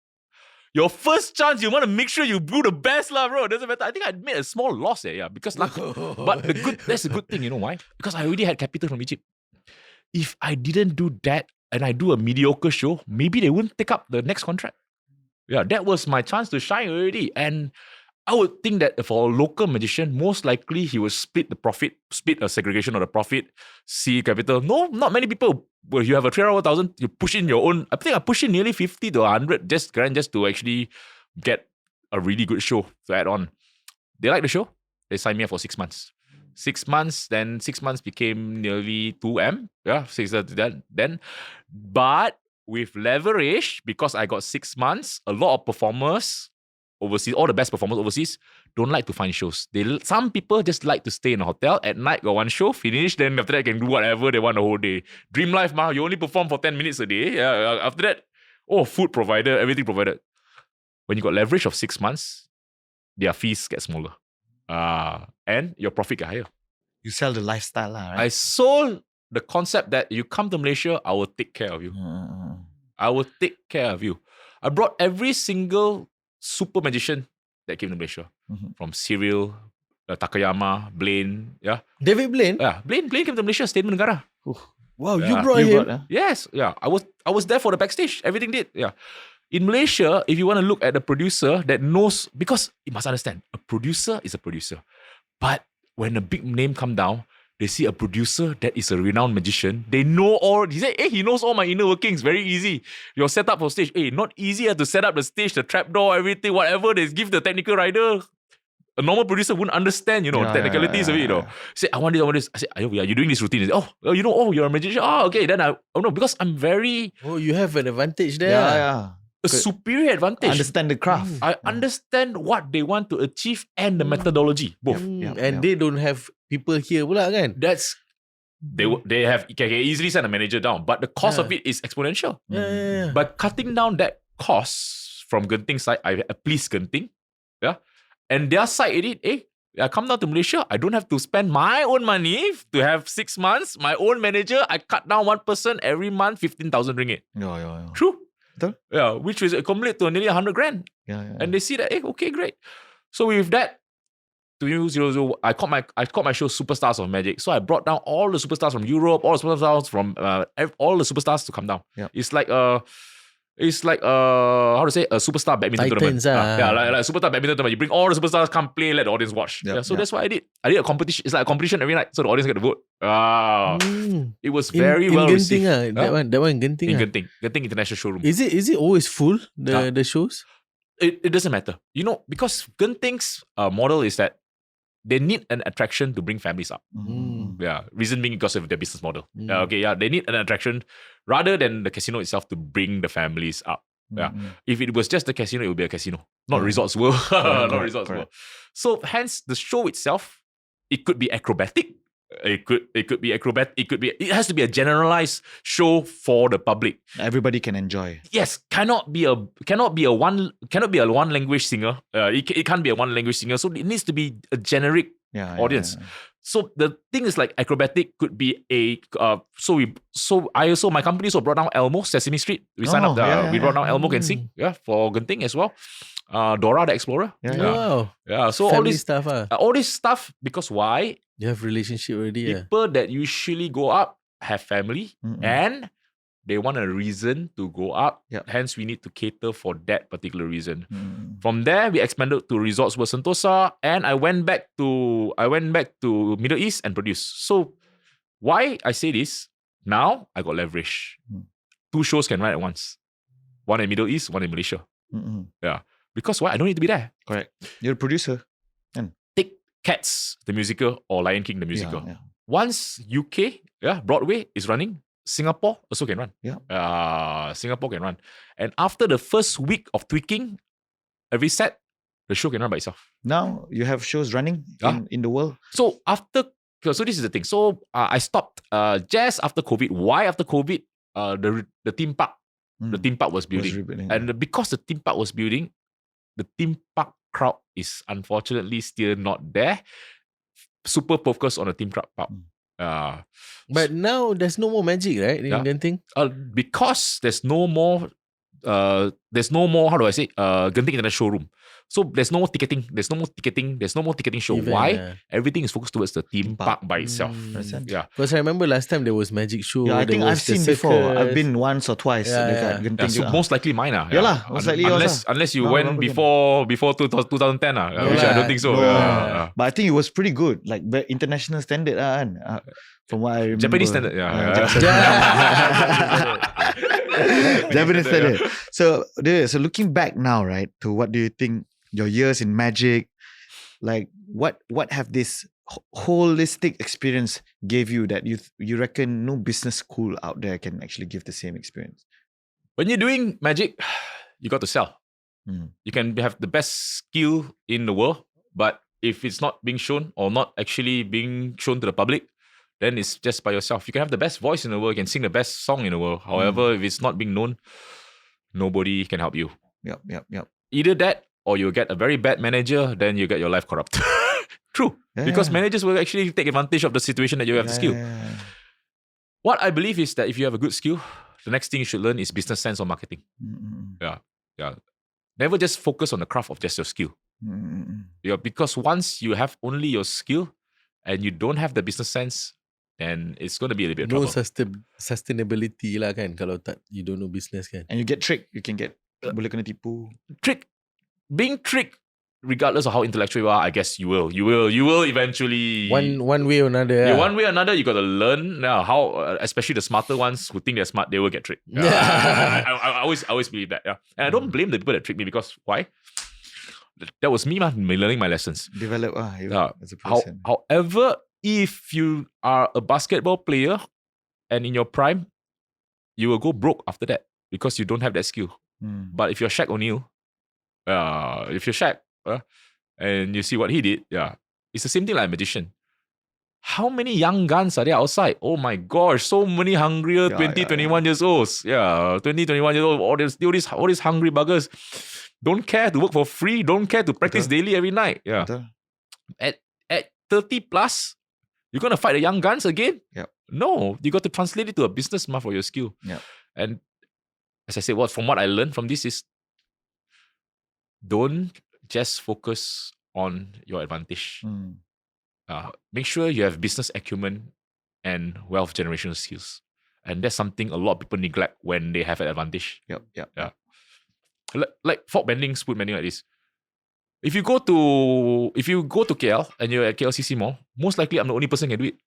Your first chance, you want to make sure you do the best lah, bro. Doesn't matter. I think I made a small loss there, because but that's a good thing, you know why? Because I already had capital from Egypt. If I didn't do that and I do a mediocre show, maybe they wouldn't take up the next contract. Yeah, that was my chance to shine already. And I would think that for a local magician, most likely he will split a segregation of the profit, see capital. No, not many people. Well, you have a 300,000, you push in your own. I think I push in nearly 50 to 100 just to actually get a really good show to add on. They like the show. They signed me up for 6 months. 6 months, then 6 months became nearly 2M. Yeah, 6 then. But with leverage, because I got 6 months, a lot of performers overseas, all the best performers overseas, don't like to find shows. Some people just like to stay in a hotel. At night, got one show, finish, then after that, can do whatever they want the whole day. Dream life, you only perform for 10 minutes a day. Yeah, after that, food provided, everything provided. When you got leverage of 6 months, their fees get smaller. And your profit get higher. You sell the lifestyle lah, right? I sold the concept that you come to Malaysia, I will take care of you. I will take care of you. I brought every single super magician that came to Malaysia. From Cyril, Takayama, Blaine, David Blaine? Yeah, Blaine came to Malaysia, Statement Negara. Wow, you brought him? Yes, I was there for the backstage. Everything did, In Malaysia, if you want to look at a producer that knows, because you must understand, a producer is a producer. But when a big name come down, they see a producer that is a renowned magician. They know all. He said, he knows all my inner workings. Very easy. Your setup for stage. Not easy to set up the stage, the trapdoor, everything, whatever. They give the technical rider. A normal producer wouldn't understand, the technicalities of it, Say, I want this. I say, you're doing this routine. Say, you're a magician. Okay. Then because I'm very... Oh, you have an advantage there. Yeah. A superior advantage. Understand the craft. I understand what they want to achieve and the methodology, both. They don't have people here pula kan? That's... They have can easily send a manager down, but the cost of it is exponential. But cutting down that cost from Genting side, I please Genting, and their side I come down to Malaysia, I don't have to spend my own money to have 6 months. My own manager, I cut down one person every month, 15,000 ringgit. Yeah. True. Betul? Yeah, which is accumulate to nearly 100 grand. And they see that, okay, great. So with that, 2000, I called my show Superstars of Magic. So I brought down all the superstars from Europe, all the superstars from all the superstars to come down. It's like how to say, a superstar badminton Titans, tournament. Like superstar badminton tournament. You bring all the superstars, come play, let the audience watch. So that's what I did. I did a competition. It's like a competition every night, so the audience get to vote. It was very well received. That one in Genting. In Genting International Showroom. Is it always full, the shows? It doesn't matter. Because Genting's model is that they need an attraction to bring families up. Reason being because of their business model. They need an attraction rather than the casino itself to bring the families up. If it was just the casino, it would be a casino, not Resorts World. Resorts World. So hence the show itself, it could be acrobatic. It could be acrobat. It has to be a generalized show for the public. Everybody can enjoy. Yes, cannot be a one language singer. It can't be a one language singer. So it needs to be a generic audience. So the thing is like acrobatic could be a my company also brought down Elmo, Sesame Street. We signed up. We brought down Elmo can sing for Genting as well. Dora the Explorer. So Family all this stuff. All this stuff, because why? You have relationship already. People that usually go up have family and they want a reason to go up. Hence, we need to cater for that particular reason. From there, we expanded to Resorts World Sentosa, and I went back to Middle East and produced. So, why I say this? Now I got leverage. 2 shows can run at once. One in Middle East, one in Malaysia. Because why? I don't need to be there. Correct. You're a producer. Take Cats, the musical, or Lion King, the musical. Once UK, Broadway is running, Singapore also can run. Singapore can run. And after the first week of tweaking, every set, the show can run by itself. Now you have shows running in the world. So this is the thing. So I stopped just after COVID. Why after COVID? The theme park. The theme park was building. And because the theme park was building, the theme park crowd is unfortunately still not there. Super focused on the theme park. But now there's no more magic, right? In Genting? Because there's no more how do I say, Genting International Showroom. So there's no more ticketing. There's no more ticketing show. Event, why? Everything is focused towards the theme park by itself. Because I remember last time there was magic show. I think I've seen before. I've been once or twice. So most likely mine. Most likely unless you went before 2010. Which I don't think so. But I think it was pretty good. Like international standard. From what I remember. Japanese standard. Japanese standard. So looking back now, right, to what do you think your years in magic, like what have this holistic experience gave you that you reckon no business school out there can actually give the same experience? When you're doing magic, you got to sell. You can have the best skill in the world, but if it's not being shown or not actually being shown to the public, then it's just by yourself. You can have the best voice in the world, you can sing the best song in the world. However, if it's not being known, nobody can help you. Yep. Either that or you get a very bad manager, then you get your life corrupt. True. Because managers will actually take advantage of the situation that you have the skill. What I believe is that if you have a good skill, the next thing you should learn is business sense or marketing. Never just focus on the craft of just your skill. Because once you have only your skill and you don't have the business sense, then it's going to be a little bit of trouble. Sustainability lah kan kalau you don't know business kan. And you get tricked. You can get boleh kena tipu. Being tricked regardless of how intellectual you are, I guess you will eventually. One way or another. Yeah, one way or another, you got to learn how, especially the smarter ones who think they're smart, they will get tricked. I always believe that. Yeah, and I don't blame the people that trick me, because why? That was me, man, learning my lessons. Develop as a person. However, if you are a basketball player and in your prime, you will go broke after that because you don't have that skill. But if you're Shaq O'Neal, and you see what he did, it's the same thing like a magician. How many young guns are there outside? Oh my gosh, so many hungrier 21 years old. 20, 21 years old. All these hungry buggers don't care to work for free, don't care to practice daily every night. Yeah. At 30 plus, you're going to fight the young guns again? Yep. No, you got to translate it to a business for your skill. Yep. And as I said, from what I learned from this is, don't just focus on your advantage. Make sure you have business acumen and wealth generation skills. And that's something a lot of people neglect when they have an advantage. Yep. Yeah. Like fork bending, spoon bending like this. If you go to KL and you're at KLCC Mall, most likely I'm the only person who can do it.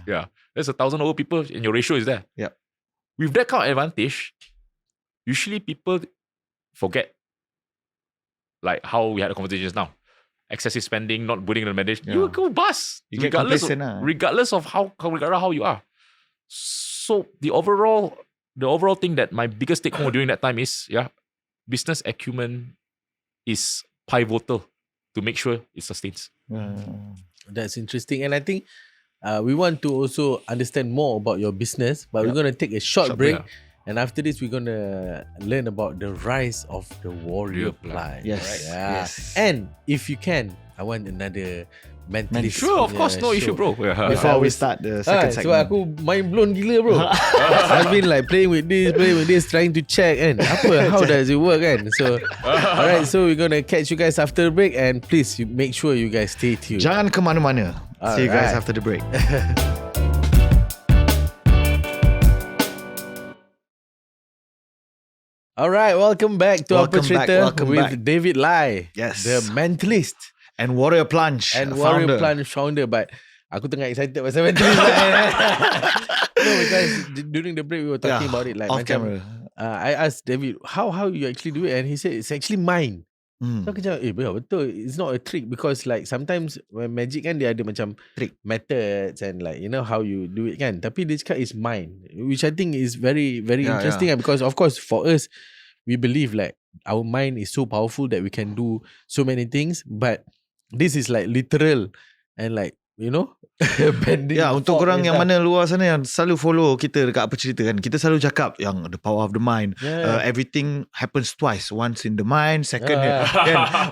Yeah. There's 1,000 over people and your ratio is there. Yeah. With that kind of advantage, usually people forget, like how we had a conversation just now. Excessive spending, not putting in the manage, you will go bust. You get complacent. Regardless of how you are. So the overall thing that my biggest take home during that time is, business acumen is pivotal to make sure it sustains. That's interesting. And I think we want to also understand more about your business, but we're going to take a short break. And after this, we're going to learn about the rise of the warrior plant. Yes. Right? Yes. And if you can, I want another mentalist. Sure, of course, no issue, bro. Before we start the second segment. So aku mind blown gila, bro. I've been like playing with this, trying to check kan. How does it work kan? So, alright, so we're going to catch you guys after the break, and please make sure you guys stay tuned. Jangan ke mana-mana. See you guys after the break. Alright, welcome back to Apa Cerita with David Lai. Yes. The mentalist. And Warrior Plunge founder. But aku tengah excited pasal mentalist. No, because during the break we were talking about it. Like off camera. I asked David, how you actually do it? And he said, it's actually mine. So aku cakap, betul. It's not a trick, because like sometimes when magic kan, dia ada macam trick methods and like, you know, how you do it kan. Tapi dia cakap is mine, which I think is very, very interesting. Because of course for us, we believe like our mind is so powerful that we can do so many things. But this is like literal and like, you know, bending. Untuk korang yang mana luar sana yang selalu follow kita dekat Apa Cerita kan, kita selalu cakap yang the power of the mind. Everything happens twice. Once in the mind, second kan.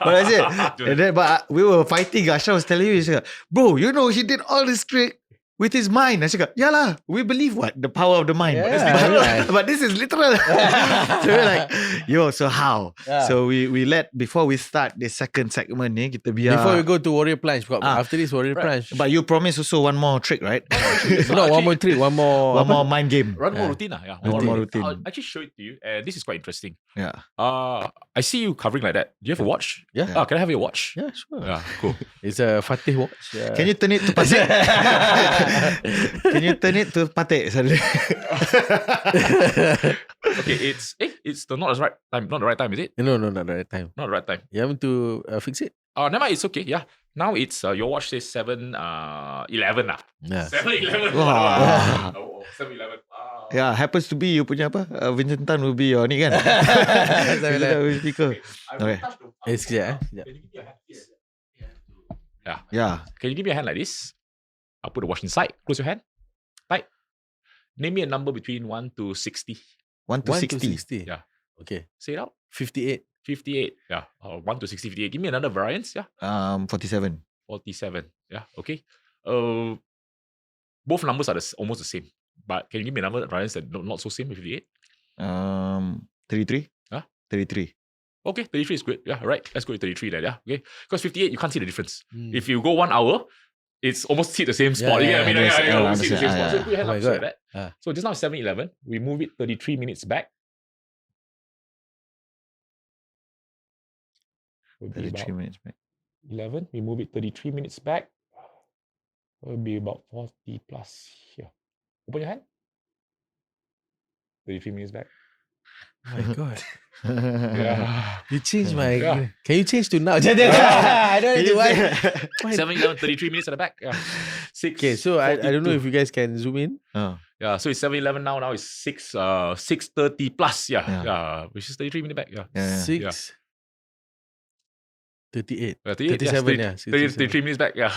But I said, but we were fighting. Asha was telling you, bro, you know he did all this trick with his mind. I cakap, yalah, we believe what? The power of the mind. But this is literal. So we're like, so how? So we let, before we start the second segment ni, kita biar. Before we go to Warrior Plunge, after this Warrior Plunge. But you promise also one more trick, right? No, one more trick, one more mind game. One more routine. One more routine. I'll actually show it to you. This is quite interesting. Yeah. I see you covering like that. Do you have a watch? Yeah. Can I have your watch? Yeah, sure. Yeah, cool. It's a Fatih watch. Can you turn it to Patek? Can you turn it to Patek? Okay, it's not the right time. Not the right time, is it? No, not the right time. Not the right time. You want to fix it? Never mind, it's okay. Yeah. Now it's your watch says 7:11 lah. Yeah. 7:11. Wow. 7:11. Yeah, happens to be you punya apa? Vincent Tan will be your ni kan? Speaker. Okay. Sekejap. Yeah. Can you give me a hand like this? I'll put the watch inside. Close your hand. Tight. Name me a number between 1 to 60. 1 to 60. Yeah. Okay. Say it out. 58. 58. Yeah. 1 to 60, 58. Give me another variance. Yeah. 47. 47. Yeah. Okay. Both numbers are almost the same. But can you give me another variance that not so same with 58? 33. Huh? 33. Okay, 33 is good. Yeah, right. Let's go with 33 then. Yeah. Okay. Because 58, you can't see the difference. If you go 1 hour, it's almost hit the same spot. You get what I mean? You see the same spot. So put your hand up like that. So just now 7:11. We move it 33 minutes back. Will be 33 about minutes back. 11. We move it 33 minutes back. Will be about 40 plus here. Open your hand. 33 minutes back. Oh my God. Yeah. You change my... Yeah. Can you change to now? I don't know why. 7, 11, 33 minutes at the back. Yeah. 6. Okay, so I don't know 42. if you guys can zoom in. Oh. Yeah, so it's 7-11 now. Now it's 6:30 plus. Yeah, Yeah. yeah, which is 33 minutes back. Yeah. Yeah. 6... 38. 38, 37, yeah. yeah. 33 minutes back. Yeah.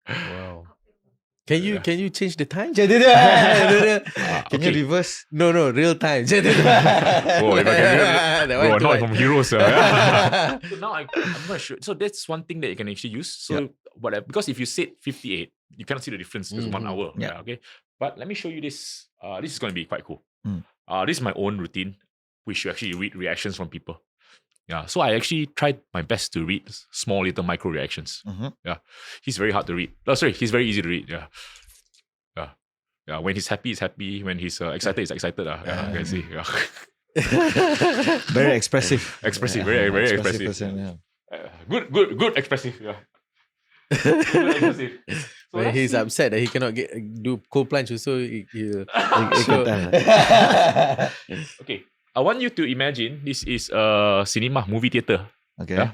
Wow. Can you change the time? Can Okay. you reverse? No, real time. Oh, if I can That Bro, one too not much. from heroes. Yeah. So now I'm not sure. So that's one thing that you can actually use. So whatever, because if you said 58, you cannot see the difference because 1 hour. Yeah. Yeah. Okay. But let me show you this. This is going to be quite cool. Mm. This is my own routine, which you actually read reactions from people. Yeah. So I actually tried my best to read small little micro reactions. Yeah. He's very hard to read. Oh, sorry. He's very easy to read. Yeah. Yeah. Yeah. When he's happy, he's happy. When he's excited, he's excited. Yeah. You can see. Yeah. Very expressive. Expressive. Very, very expressive. person, yeah. Good expressive. Yeah. Good expressive. So When let's he's see. upset that he cannot do cold plunge, so he'll Okay. I want you to imagine this is a cinema, movie theater. Okay. Yeah.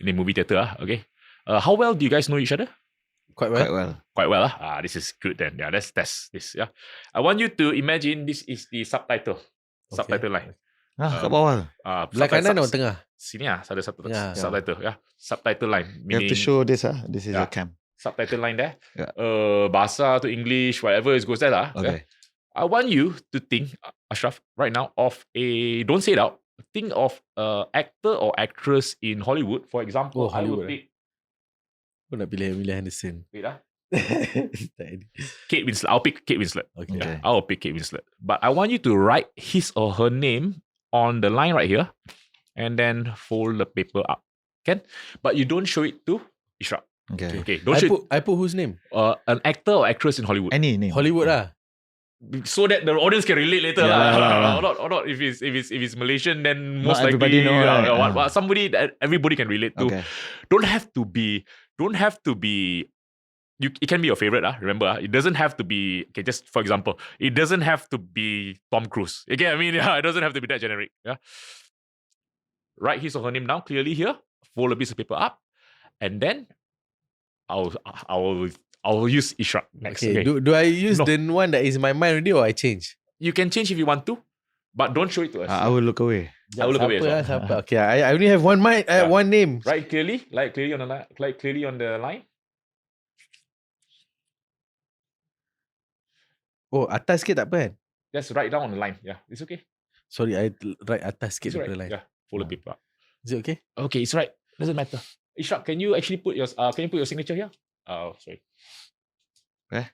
In a movie theater. Okay. How well do you guys know each other? quite well. Quite well. Quite well. This is good then. Yeah, let's test this. Yeah. I want you to imagine this is the subtitle. Subtitle line. Kat bawah. Belah kanan atau tengah? Sini ada subtitle. Yeah. Subtitle. Yeah. Subtitle line. You have to show this. This is Yeah. your cam. Subtitle line there. Yeah. Bahasa to English, whatever it goes there. Okay. I want you to think, Ashraf, right now of don't say it out, think of actor or actress in Hollywood. For example, Oh, I would Hollywood. pick, Aku nak pilih Amelia Henderson. wait Tak ada. Kate Winslet. I'll pick Kate Winslet. Okay. Okay. Yeah, I'll pick Kate Winslet. But I want you to write his or her name on the line right here and then fold the paper up. Can? But you don't show it to Ishraq. Okay. Okay, don't show it. I put whose name? An actor or actress in Hollywood. Any name. Hollywood lah. So that the audience can relate later. Yeah, lah. yeah. Or not if it's Malaysian, then Not most likely everybody know, right? but somebody that everybody can relate to. Okay. Don't have to be it can be your favorite, remember, it doesn't have to be, okay, just for example, it doesn't have to be Tom Cruise. Okay, I mean, yeah, it doesn't have to be that generic. Yeah. Write his or her name down clearly here, fold a piece of paper up, and then I'll use Ishraq next. Okay. Okay. Do I use No. the one that is in my mind already or I change? You can change if you want to, but don't show it to us. I will look away. I will look away as well. Siapa? Okay, I only have one mind, one name. Write clearly, like clearly on the line, line. Oh, atas sikit tak apa kan? Just write down on the line. Yeah, it's okay. Sorry, I write atas It's sikit right. daripada line. Yeah, fold the paper up. Is it okay? Okay, it's right. Doesn't matter. Ishraq, can you actually put your signature here? Oh, sorry. Where?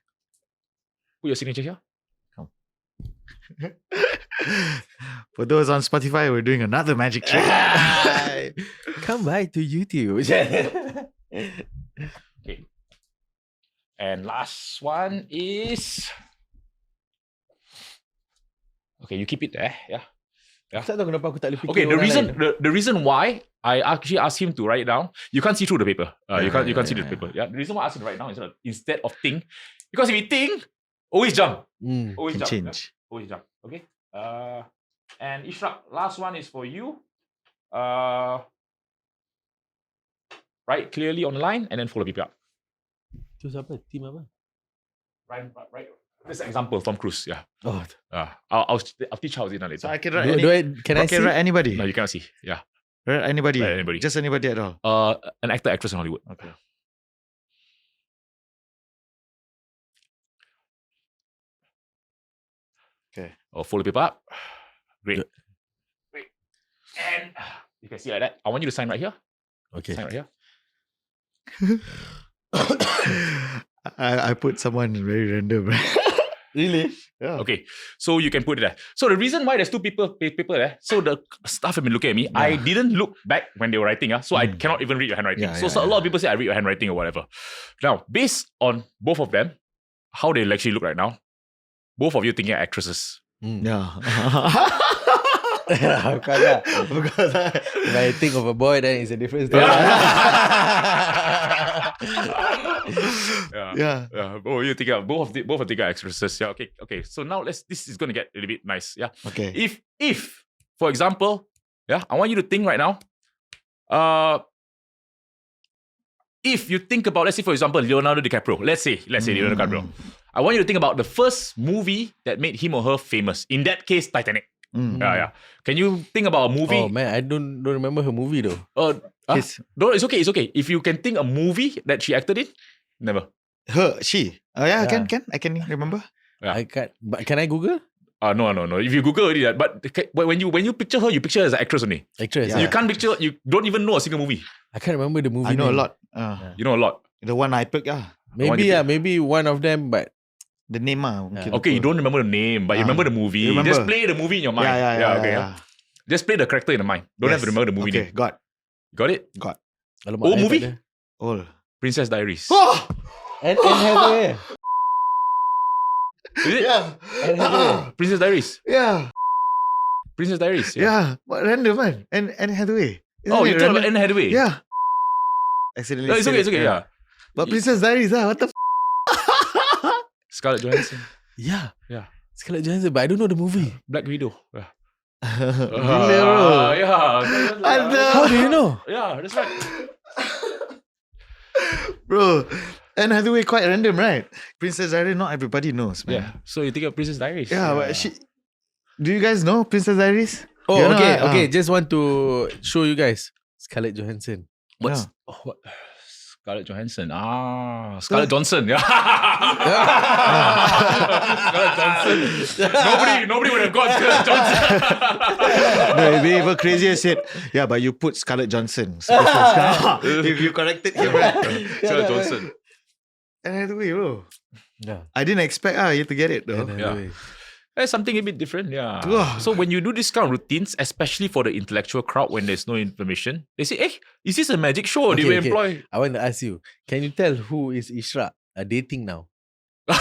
Put your signature here. For those on Spotify, we're doing another magic trick. Come back to YouTube. Okay. And last one is. Okay, you keep it there. Yeah. Aku tak tahu kenapa aku tak boleh fikir Okay, orang lain. the reason why I actually asked him to write it down, you can't see through the paper. You can't see the yeah. paper. Yeah. The reason why I asked him to write it down instead of think, because if you think, always jump. Always Can jump. change. Yeah. Always jump. Okay. And Ishraq, last one is for you. Write clearly on the line and then follow people up. Tu siapa? Team apa? Right. This example, Tom Cruise. Yeah. Oh. I'll teach how it's done later. So I can write Can I see? write anybody. No, you cannot see. Yeah. Write anybody. Write anybody. Just anybody at all. An actor, actress in Hollywood. Okay. Okay. Follow paper up. Great. Great. And you can see like that. I want you to sign right here. Okay. Sign right here. I put someone very random. Really? Yeah. Okay. So you can put it there. So the reason why there's two people there, so the staff have been looking at me. Yeah. I didn't look back when they were writing. So I cannot even read your handwriting. Yeah, so a lot of people say I read your handwriting or whatever. Now, based on both of them, how they actually look right now, both of you thinking actresses. Yeah. Of course lah. If I think of a boy, then it's a different story. Yeah. Oh, you think both of the actresses. Yeah. Okay. So now this is gonna get a little bit nice. Yeah. Okay. If for example, I want you to think right now. If you think about, let's say for example, Leonardo DiCaprio. Let's say Leonardo DiCaprio. I want you to think about the first movie that made him or her famous. In that case, Titanic. Yeah. Can you think about a movie? Oh man, I don't remember her movie though. No, it's okay. If you can think a movie that she acted in, never. She. I can remember. Yeah. I can't. But can I Google? No. If you Google already that, but when you picture her, you picture her as an actress only. Actress. Yeah. You can't picture. You don't even know a single movie. I can't remember the movie. I know name. a lot. You know a lot. The one I picked, Maybe one of them, but the name Okay, you don't remember the name, but you remember the movie. You remember. Just play the movie in your mind. Yeah. Just play the character in the mind. Don't have to remember the movie Okay, name. got it? Alamak, Old I movie? tak ada. all. Princess Diaries. Oh, And Hathaway. Is it? yeah. Anne Hathaway. Princess Diaries. Yeah. Princess Diaries. Yeah. What random man? And Hathaway. Oh, you talk about Anne Hathaway. Yeah. Accidentally. No, it's said okay. it. Yeah. But Princess Diaries, what the Scarlett Johansson. Yeah. Yeah. Scarlett Johansson, but I don't know the movie. Black Widow. Yeah. Gila bro. Yeah. Ada. How do you know? Yeah, that's right. Bro, Anne Hathaway quite random, right? Princess Diaries, not everybody knows, man. Yeah. So you think of Princess Diaries? Yeah, but do you guys know Princess Diaries? Oh, You know, okay. Just want to show you guys. Scarlett Johansson. What? Scarlett Johansson. Scarlett Johnson. Yeah. Scarlett Johnson. Nobody would have got Scarlett Johnson. No, they even crazier said, yeah, but you put Scarlett Johnson. If you corrected him, right? Scarlett Johansson. Anne Hathaway, bro. Yeah. I didn't expect you to get it, though. Anne Hathaway. It's something a bit different, yeah. Ugh. So when you do this kind of routines, especially for the intellectual crowd when there's no information, they say, is this a magic show? They will employ... I want to ask you, can you tell who is Ishraq dating now? I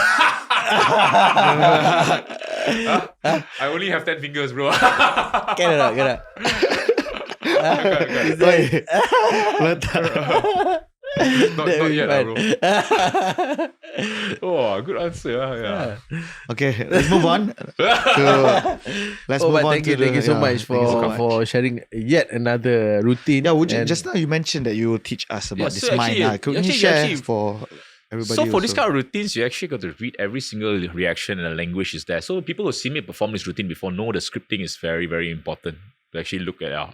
only have 10 fingers, bro. Can I? Not yet, bro. Oh, good answer. Yeah. Okay, let's move on. Thank you so much for sharing yet another routine. Yeah, just now you mentioned that you will teach us about this mind. Could you share for everybody? So for this kind of routines, you actually got to read every single reaction and the language is there. So people who see me perform this routine before know the scripting is very, very important. To actually look at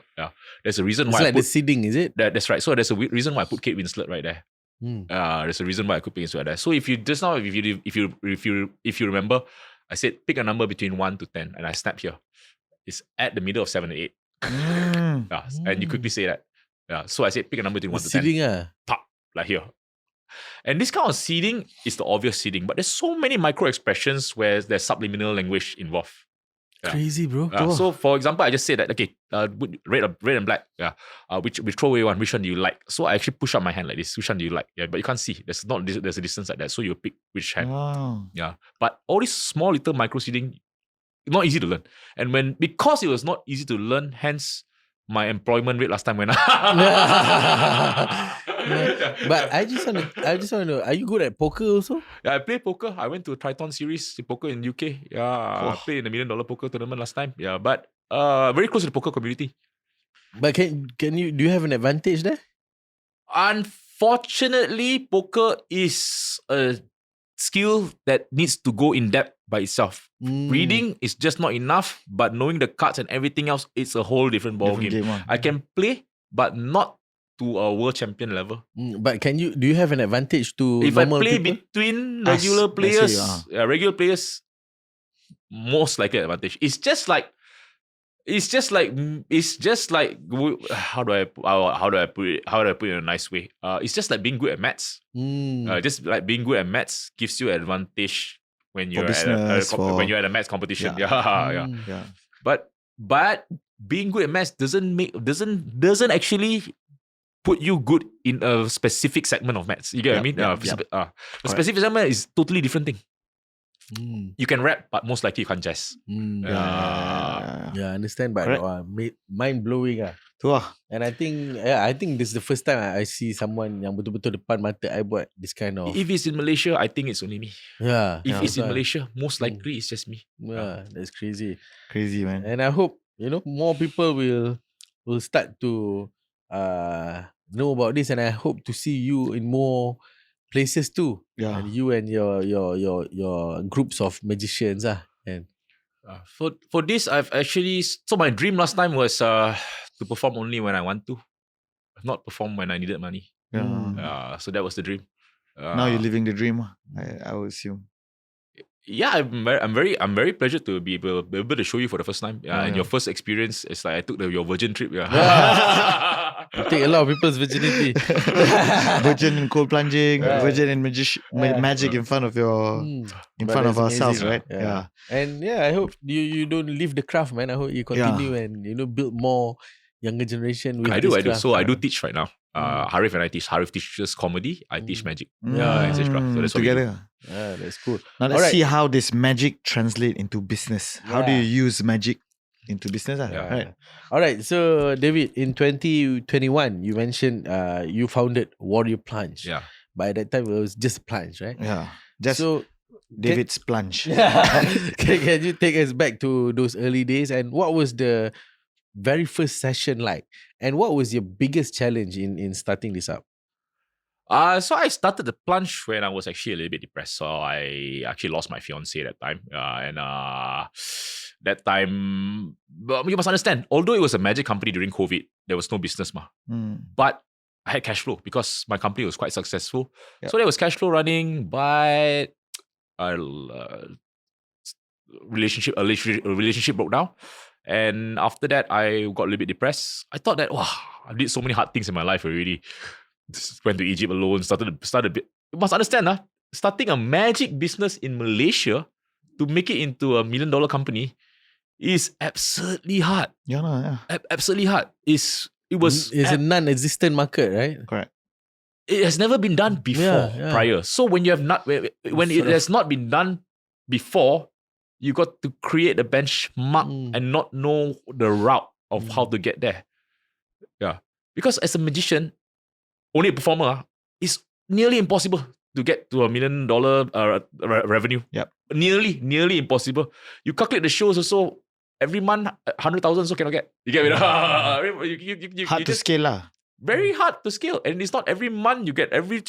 there's a reason why it's like the seeding, is it? That's right. So there's a reason why I put Kate Winslet right there. There's a reason why I put Kate Winslet right there. So if you remember, I said pick a number between 1 to 10, and I snapped here. It's at the middle of 7 and 8. And you quickly say that. So I said pick a number between 1 to 10. Seeding, Pop, like here. And this kind of seeding is the obvious seeding, but there's so many micro expressions where there's subliminal language involved. Crazy, bro. So, for example, I just said that, okay, red and black, which throwaway one, which one do you like? So, I actually push up my hand like this. Which one do you like? Yeah, but you can't see. There's a distance like that. So, you pick which hand. Wow. Yeah. But all this small little micro seeding, not easy to learn. And because it was not easy to learn, hence my employment rate last time went up. But I just want to know, are you good at poker also? Yeah, I play poker. I went to a Triton series poker in UK. Yeah, I played in the $1 million poker tournament last time. Yeah, but very close to the poker community. But do you have an advantage there? Unfortunately, poker is a skill that needs to go in depth by itself. Reading is just not enough, but knowing the cards and everything else, it's a whole different ballgame. I can play, but not to a world champion level. But do you have an advantage to if I normal play people? between regular players, most likely advantage. It's just like how do I put it in a nice way? It's just like being good at maths. Just like being good at maths gives you an advantage when you're when you're at a maths competition. Yeah. But being good at maths doesn't actually put you good in a specific segment of maths. You get what I mean? The specific segment is totally different thing. You can rap, but most likely you can't jazz. Yeah, I understand, but Correct. mind blowing ah. Tu lah. And I think this is the first time I see someone yang betul-betul depan mata I buat this kind of. If it's in Malaysia, I think it's only me. Yeah. If it's in that's why. Malaysia, most likely it's just me. Yeah, that's crazy. Crazy, man. And I hope more people will start to know about this, and I hope to see you in more places too. Yeah. And you and your groups of magicians and For this, I've actually... So my dream last time was to perform only when I want to. Not perform when I needed money. Yeah. So that was the dream. Now you're living the dream. I would assume. Yeah, I'm very pleasured to be able to show you for the first time. And your first experience is like I took your virgin trip. Yeah. you take a lot of people's virginity. Virgin in cold plunging, virgin in magic in front of of ourselves, amazing, right? Yeah. And I hope you don't leave the craft, man. I hope you continue and build more younger generation with I this do. craft. So I do teach right now. Harif and I teach. Harif teaches comedy. I teach magic. Etc. So that's what we do. Together. Yeah, that's cool. Now let's see how this magic translate into business. How do you use magic into business? Right. All right. So David, in 2021, you mentioned you founded Warrior Plunge. Yeah. By that time, it was just Plunge, right? Yeah. Just So David's plunge. can you take us back to those early days, and what was the very first session like, and what was your biggest challenge in starting this up? So I started the Plunge when I was actually a little bit depressed. So I actually lost my fiance at that time. That time, but you must understand, although it was a magic company during COVID, there was no business. But I had cash flow because my company was quite successful. Yep. So there was cash flow running, but relationship broke down. And after that, I got a little bit depressed. I thought that, I did so many hard things in my life already. Just went to Egypt alone, started a bit. You must understand, starting a magic business in Malaysia to make it into $1 million company is absurdly hard. Absolutely hard. It's a non-existent market, right? Correct. It has never been done before prior. So when it has not been done before, you got to create a benchmark and not know the route of how to get there. Yeah. Because as a magician, only a performer, it's nearly impossible to get to $1 million revenue. Yep. Nearly impossible. You calculate the shows also, every month, 100,000 so cannot get. You get it? Hard to scale lah. Very hard to scale. And it's not every month you get, every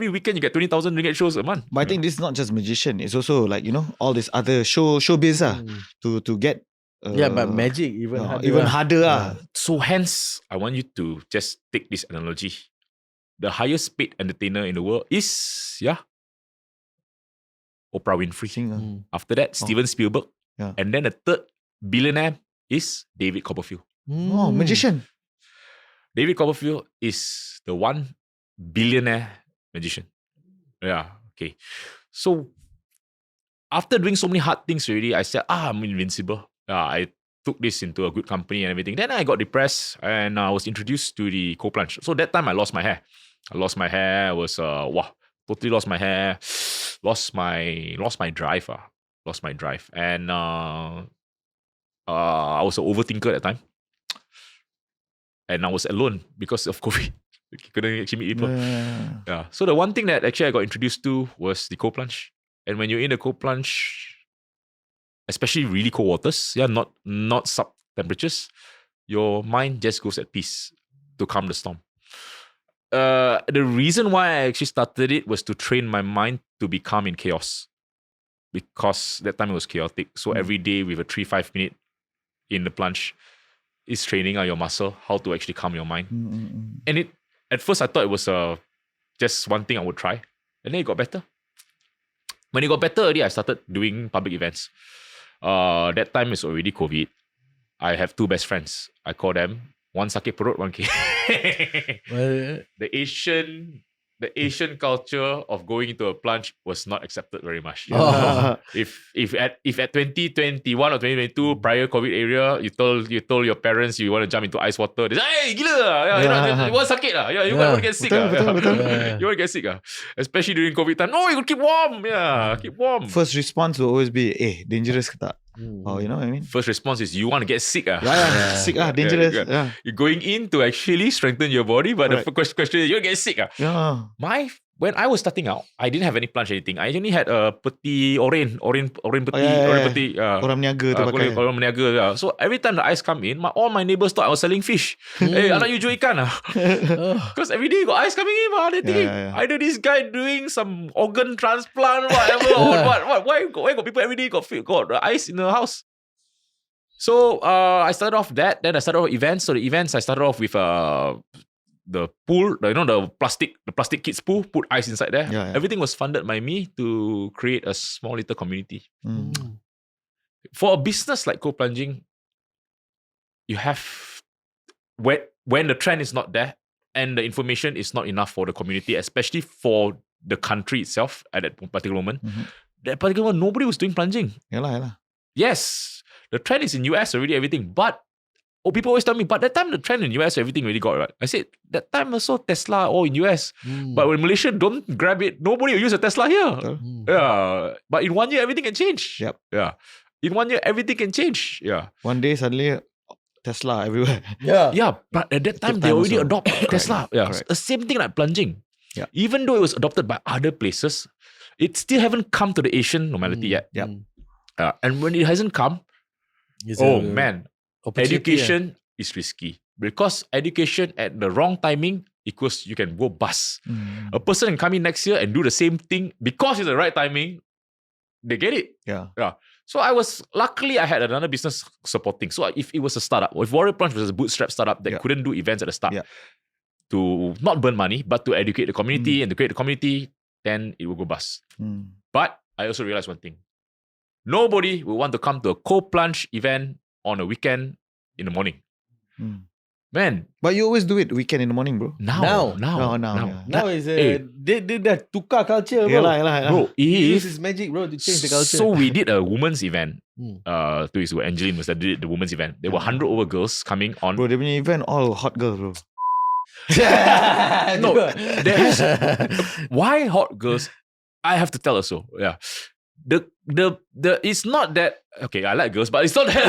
weekend you get 20,000 ringgit shows a month. But I think this is not just magician. It's also like, all this other showbiz to get. But magic even harder. Even harder. So hence, I want you to just take this analogy. The highest paid entertainer in the world is, Oprah Winfrey. After that, Steven Spielberg. Yeah. And then the third billionaire is David Copperfield. Oh, magician. David Copperfield is the $1 billionaire magician. Yeah, okay. So, after doing so many hard things already, I said, I'm invincible. I took this into a good company and everything. Then I got depressed and I was introduced to the co-plunge. So that time I lost my hair. I was totally lost my hair, lost my drive. And I was an overthinker at the time. And I was alone because of COVID. Couldn't actually meet people. Yeah. So the one thing that actually I got introduced to was the co-plunge. And when you're in the co-plunge, especially really cold waters, not sub temperatures, your mind just goes at peace to calm the storm. The reason why I actually started it was to train my mind to be calm in chaos. Because that time it was chaotic. So every day with a 3-5 minute in the plunge is training your muscle, how to actually calm your mind. And at first I thought it was just one thing I would try. And then it got better. When it got better already, I started doing public events. That time is already COVID. I have 2 best friends. I call them one sakit perut, one K. The Asian the Asian culture of going into a plunge was not accepted very much. Oh. If at 2021 or 2022 prior COVID era, you told your parents you want to jump into ice water, they say, hey, gila lah. You want sakit lah. You want to get sick lah. Betul. You want to get sick lah. Especially during COVID time. No, you keep warm. Yeah, keep warm. First response will always be, dangerous ke tak? Oh, you know what I mean? First response is you want to get sick ah. Yeah. Sick dangerous. Yeah. You're going in to actually strengthen your body, but the first question is you get sick ah. Yeah. When I was starting out, I didn't have any plunge anything. I only had a peti oren peti, peti. Orang meniaga tu pakai. Orang meniaga. So every time the ice come in, all my neighbors thought I was selling fish. Hey, anak you jual ikan ah? Because every day got ice coming in, they thinking either this guy doing some organ transplant, whatever, or what? Why got people every day got ice in the house? So I started off that. Then I started off events. So the events I started off with the pool, the plastic kids pool, put ice inside there. Yeah. Everything was funded by me to create a small little community. For a business like co-plunging, you have when the trend is not there and the information is not enough for the community, especially for the country itself at that particular moment. That particular moment, nobody was doing plunging. Yalah. Yes, the trend is in US already, everything, but people always tell me, but that time the trend in US, everything really got right. I said, that time also Tesla in US. But when Malaysia don't grab it, nobody will use a Tesla here. Yeah. But in 1 year, everything can change. Yep. Yeah. In 1 year, everything can change. Yeah. One day, suddenly, Tesla everywhere. Yeah. But at that time, they already adopt Tesla. Yeah. Correct. The same thing like plunging. Yeah. Even though it was adopted by other places, it still haven't come to the Asian normality yet. Yep. And when it hasn't come, man. Education is risky because education at the wrong timing equals you can go bust. A person can come in next year and do the same thing because it's the right timing. They get it. Yeah. So luckily I had another business supporting. So if it was a startup, if Warrior Plunge was a bootstrap startup that couldn't do events at the start to not burn money, but to educate the community and to create the community, then it will go bust. But I also realized one thing. Nobody will want to come to a co-plunge event on a weekend in the morning. Man. But you always do it weekend in the morning, bro. Now. Now is they dah tukar culture, bro. Yalah. Bro, this is magic, bro, to change the culture. So we did a women's event. 2 weeks ago, Angeline was that did the women's event. There were 100 over girls coming on. Bro, dia punya event all hot girls, bro. No, why hot girls? I have to tell also. Yeah. The it's not that okay. I like girls, but it's not that.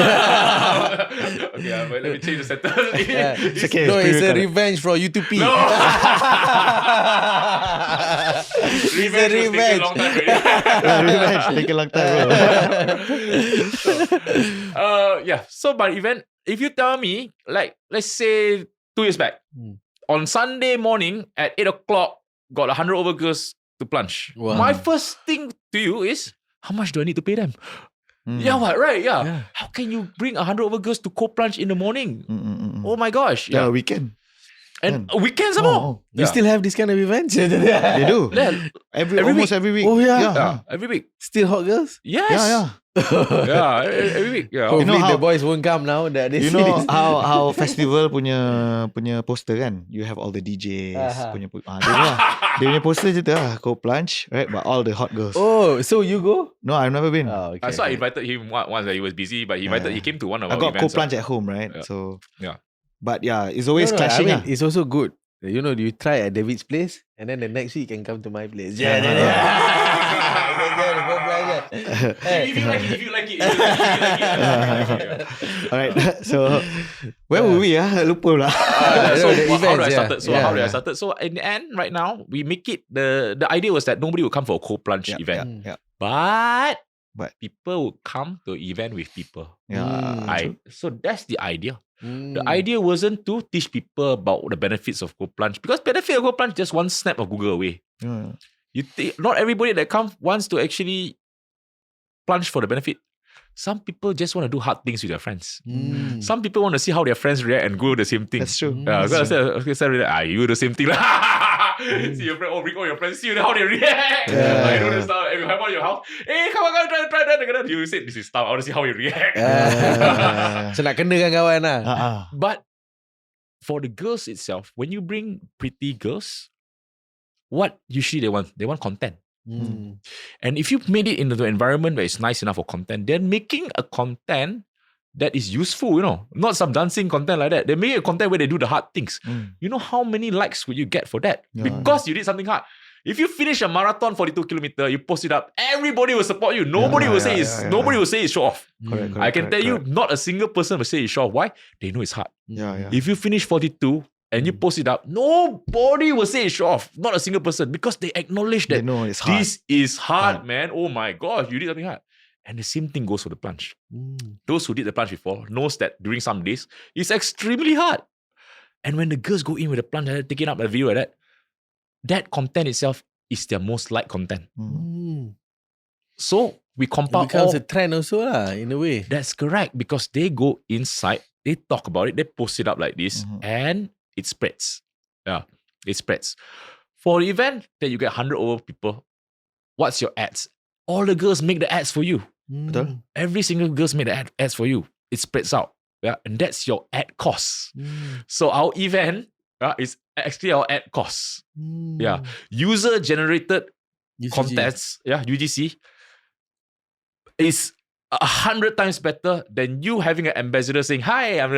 Okay, but let me change the sentence. It's a revenge for U2P. No. Revenge. Revenge Take a long time, bro. So by event, if you tell me, like, let's say 2 years back, on Sunday morning at 8 o'clock, got 100 over girls to plunge. Wow. My first thing to you is, how much do I need to pay them? Yeah, what? Right, yeah. How can you bring 100 over girls to co-plunge in the morning? Oh my gosh. Yeah, weekend. And a weekend some more. You still have this kind of events? They do. Almost every week. Oh yeah. Every week. Still hot girls? Yes. Yeah. Every week. Yeah. Hopefully how, the boys won't come now that they you see know this. how festival punya poster kan? You have all the DJs dia punya poster je tu lah, co-plunge, right? But all the hot girls. Oh, so you go? No, I've never been. Okay. So I invited him once that he was busy, but he came to one of I our got events. co-plunge at home, right? Yeah. So yeah. But yeah, it's always clashing. It's also good. You know, you try at David's place and then the next week you can come to my place. If you like it. Alright, so where were we? Lupa pula. So the how did I events, started? How did I started? So in the end, right now, we make it, the idea was that nobody would come for a co-plunge event. But people would come to an event with people. So that's the idea. The idea wasn't to teach people about the benefits of co-plunge, because benefit of co-plunge just one snap of Google away. Not everybody that comes wants to actually plunge for the benefit. Some people just want to do hard things with their friends. Some people want to see how their friends react and go the same thing. That's true. You the same thing. See your friend, bring all your friends, see how they react. You know the stuff. If you have on your house, hey, come on, try that. You say, this is stuff, I want to see how you react. So nak kena kan kawan lah. But for the girls itself, when you bring pretty girls, what usually they want? They want content. Mm. And if you made it into the environment where it's nice enough for content, they're making a content that is useful, not some dancing content like that. They're making a content where they do the hard things. You know how many likes would you get for that? Because you did something hard. If you finish a marathon 42 kilometer, you post it up, everybody will support you. Nobody will say it's show off. Correct, I can tell you, not a single person will say it's show off. Why? They know it's hard. Yeah. If you finish 42 and you post it up, nobody will say it's show off. Not a single person, because they acknowledge that They know it's hard. this is hard, man. Oh my God, you did something hard. And the same thing goes for the plunge. Those who did the plunge before knows that during some days, it's extremely hard. And when the girls go in with the plunge, taking up a video like that content itself is their most liked content. So we compile It becomes all. a trend also in a way. That's correct, because they go inside, they talk about it, they post it up like this, and it spreads. Yeah, it spreads. For the event that you get 100 over people, what's your ads? All the girls make the ads for you. Betul? Every single girls make the ads for you. It spreads out. Yeah, and that's your ad cost. So our event is actually our ad cost. Yeah, user generated UGC. contents. Yeah, UGC is 100 times better than you having an ambassador saying, "Hi, I'm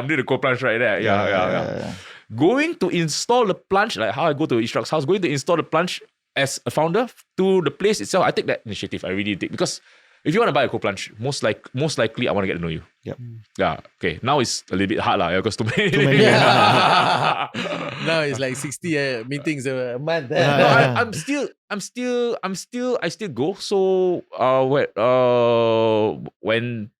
doing the co-plunge right there." Yeah. Going to install the plunge, like how I go to Ishraq's house, going to install the plunge as a founder to the place itself. I take that initiative. I really take, because if you want to buy a co-plunge, most likely I want to get to know you. Yep. Yeah. Okay. Now it's a little bit hard because too many. Now it's like 60 meetings a month. No, I still go. So when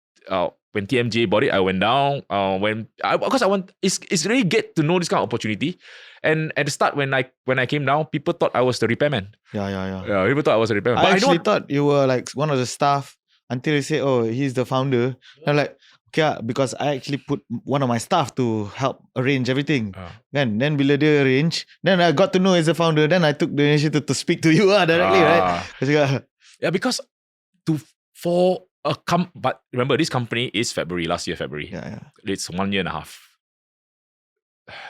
TMJ bought it, I went down. Because I want, it's really get to know this kind of opportunity. And at the start, when I came down, people thought I was the repairman. Yeah. People thought I was the repairman. I But actually thought you were like one of the staff until you say, "Oh, he's the founder." I'm like, okay, because I actually put one of my staff to help arrange everything. Then bila dia arrange, then I got to know he's the founder. Then I took the initiative to speak to you directly, right? Yeah, because but remember, this company is last year February. Yeah. It's 1 year and a half.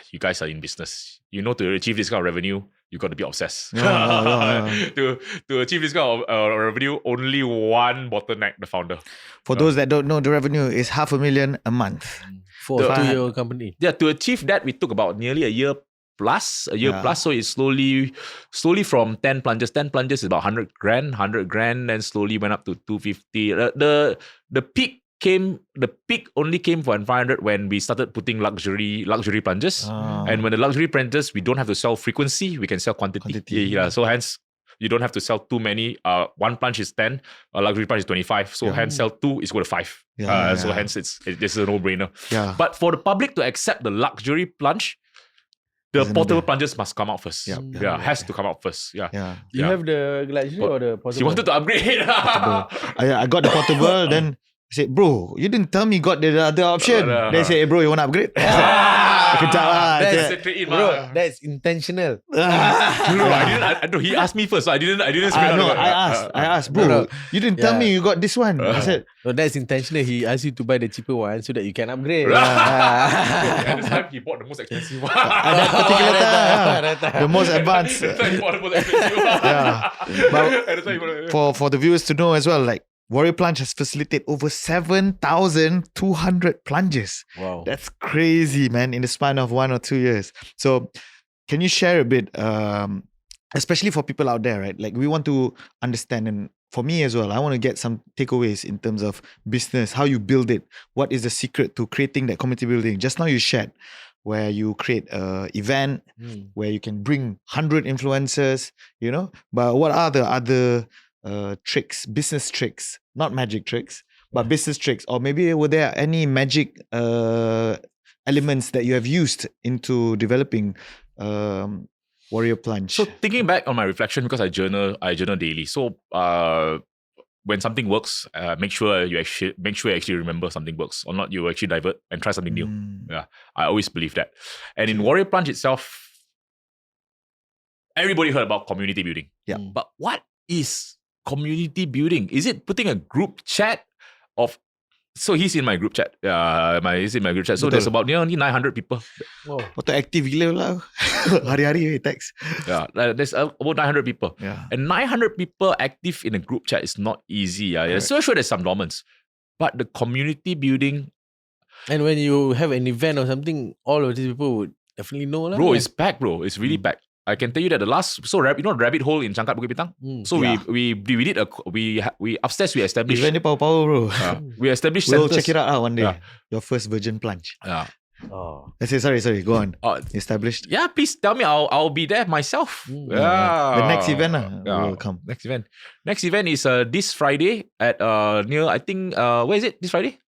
You guys are in business. To achieve this kind of revenue, you got to be obsessed. Yeah. To achieve this kind of revenue, only one bottleneck: the founder. For those that don't know, the revenue is $500,000 a month. For your company. Yeah, to achieve that, we took about nearly a year plus. So it's slowly from 10 plunges. 10 plunges is about 100 grand, and slowly went up to 250. The peak only came for 500 when we started putting luxury plunges. And when the luxury plunges, we don't have to sell frequency, we can sell quantity. Yeah, so hence you don't have to sell too many. One plunge is 10, a luxury plunge is 25. So hence sell 2 is go to 5. So hence this is a no-brainer. Yeah. But for the public to accept the luxury plunge, the portable plunges must come out first. Has to come out first. You have the luxury or the portable? She wanted to upgrade. I got the portable, then I said, "Bro, you didn't tell me you got the other option." They say, "Hey, bro, you want to upgrade?" Kejap lah. Bro, that's intentional. No, I didn't. He asked me first, so I didn't. I asked, bro, you didn't tell me you got this one. I said, no, that's intentional. He asked you to buy the cheaper one so that you can upgrade. At the time, he bought the most expensive one. at that particular time, the most advanced. He bought the most expensive one. But for the viewers to know as well, like, Warrior Plunge has facilitated over 7,200 plunges. Wow. That's crazy, man, in the span of 1 or 2 years. So can you share a bit, especially for people out there, right? Like, we want to understand, and for me as well, I want to get some takeaways in terms of business, how you build it. What is the secret to creating that community building? Just now you shared where you create an event, where you can bring 100 influencers, but what are the other tricks, business tricks, not magic tricks, but business tricks? Or maybe were there any magic elements that you have used into developing Warrior Plunge? So thinking back on my reflection, because I journal daily. So when something works, make sure you actually remember something works, or not you actually divert and try something new. Yeah, I always believe that. And in Warrior Plunge itself, everybody heard about community building. Yeah. But what is community building? Is it putting a group chat of So he's in my group chat. He's in my group chat. So there's about nearly 900 people. Wow. Auto active gila lah. Hari-hari text. Yeah, there's about 900 people. Yeah. And 900 people active in a group chat is not easy. Yeah. So sure there's some dormants. But the community building... And when you have an event or something, all of these people would definitely know. Bro, it's packed, bro. It's really packed. I can tell you that the last... So, rabbit hole in Changkat Bukit Bintang? So we did we upstairs we established... Event ni power bro. We established We'll centers. check it out one day. Yeah. Your first virgin plunge. Yeah. Oh. I say sorry. Go on. Established. Yeah, please tell me. I'll be there myself. The next event will come. Next event is this Friday at near, I think, where is it this Friday?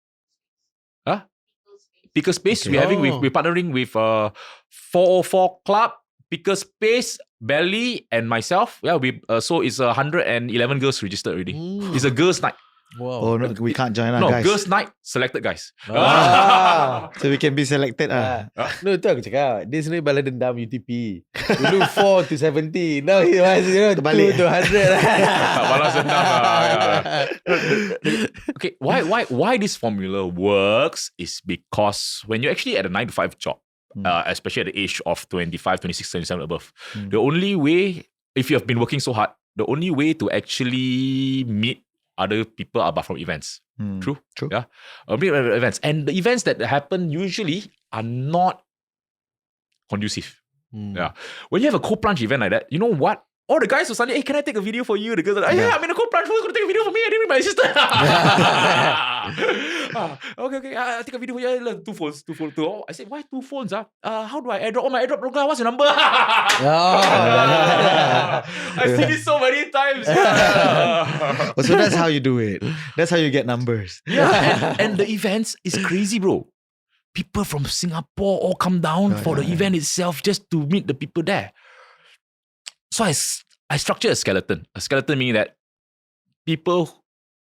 Picker Space. Okay. We're partnering with 404 Club, Picker Space, Belly, and myself. Yeah, so it's 111 girls registered already. It's a girls' night. Wow. Oh no, we can't join No, guys. girls' night, selected guys. So we can be selected No, tu aku cakap. Dia sebenarnya balas dendam UTP. Dulu 4 to 70. Now he was 2 Terbalik. to 100. Balas dendam Okay, why this formula works is because when you're actually at a 9 to 5 job, especially at the age of 25, 26, 27 above, the only way, if you have been working so hard, the only way to actually meet other people are from events. True. Yeah. Meet events. And the events that happen usually are not conducive. Yeah. When you have a co-plunge event like that, you know what? All the guys will suddenly, hey, can I take a video for you? The girls are like, I'm in a co-plunge. Who's going to take a video for me? I didn't meet my sister. Okay. I'll take a video for you. Two phones. Oh, I said, why 2 phones? How do I airdrop? Oh, my airdrop broke. What's your number? I've seen this so many times. So that's how you do it. That's how you get numbers. Yeah. And the events is crazy, bro. People from Singapore all come down for the event itself just to meet the people there. So I structure a skeleton. A skeleton meaning that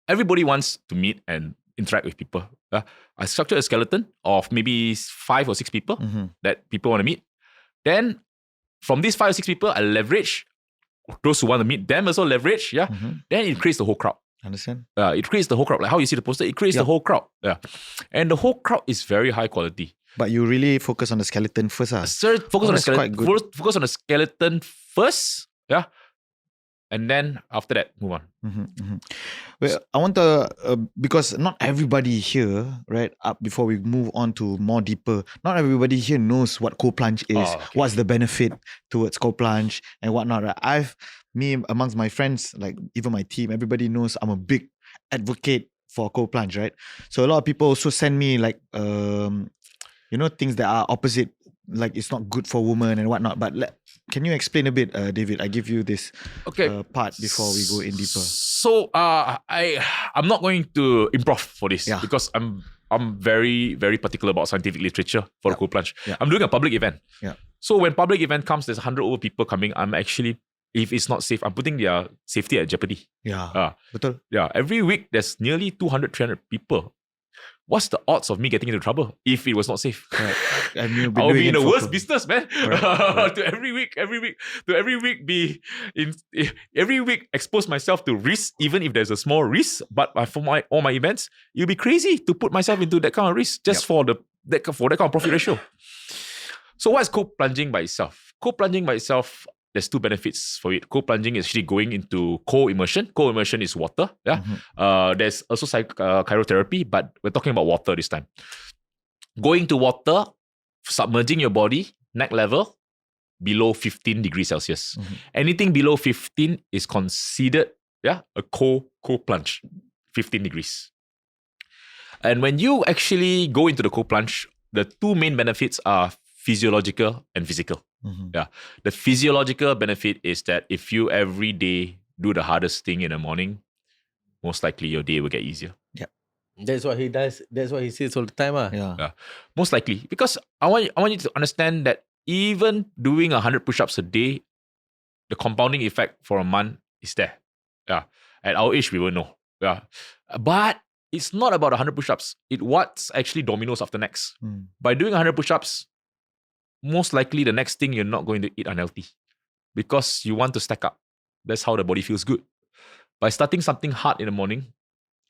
everybody wants to meet and interact with people. I structure a skeleton of maybe 5 or 6 people that people want to meet. Then from these 5 or 6 people, I leverage those who want to meet them also leverage. Yeah. Then it creates the whole crowd. Understand? It creates the whole crowd. Like how you see the poster, it creates the whole crowd. Yeah. And the whole crowd is very high quality. But you really focus on the skeleton first. Focus on the skeleton. Focus on the skeleton first. Yeah. And then after that, move on. Well, I want to, because not everybody here, right, before we move on to more deeper, not everybody here knows what co-plunge is, what's the benefit towards co-plunge and whatnot. Right? Me amongst my friends, like even my team, everybody knows I'm a big advocate for co-plunge, right? So a lot of people also send me like, things that are opposite, like it's not good for women and whatnot. But can you explain a bit, David? I give you this part before we go in deeper. So I'm not going to improv for this because I'm very, very particular about scientific literature for the co-plunge. I'm doing a public event. So when public event comes, there's 100 over people coming. I'm actually, if it's not safe, I'm putting their safety at jeopardy. Betul. Yeah, every week there's nearly 200, 300 people. What's the odds of me getting into trouble if it was not safe? I will be in the worst business, man. To every week expose myself to risk, even if there's a small risk. But for all my events, it'll be crazy to put myself into that kind of risk just for that kind of profit ratio. So what's co-plunging by itself? Co-plunging by itself, there's 2 benefits for it. Co-plunging is actually going into co-immersion. Co-immersion is water. Yeah. There's also cryotherapy, but we're talking about water this time. Going to water, submerging your body, neck level, below 15 degrees Celsius. Anything below 15 is considered a co-plunge, 15 degrees. And when you actually go into the co-plunge, the 2 main benefits are physiological and physical. Yeah. The physiological benefit is that if you every day do the hardest thing in the morning, most likely your day will get easier. Yeah. That's what he does. That's what he says all the time. Yeah. Most likely. Because I want you to understand that even doing 100 push-ups a day, the compounding effect for a month is there. Yeah. At our age, we will know. Yeah. But it's not about 100 push-ups. It's what's actually dominoes after next. By doing 100 push-ups, most likely the next thing you're not going to eat unhealthy because you want to stack up. That's how the body feels good. By starting something hard in the morning,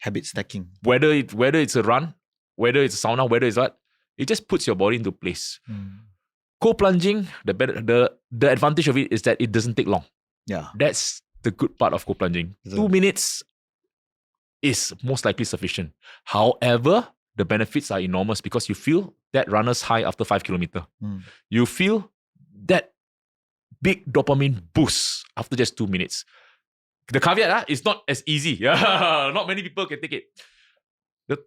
Habit stacking. Whether it's a run, whether it's a sauna, whether it's what, it just puts your body into place. Cold plunging, the advantage of it is that it doesn't take long. Yeah. That's the good part of cold plunging. 2 minutes is most likely sufficient. However, the benefits are enormous because you feel that runner's high after 5 kilometers. You feel that big dopamine boost after just 2 minutes. The caveat is not as easy. Not many people can take it. The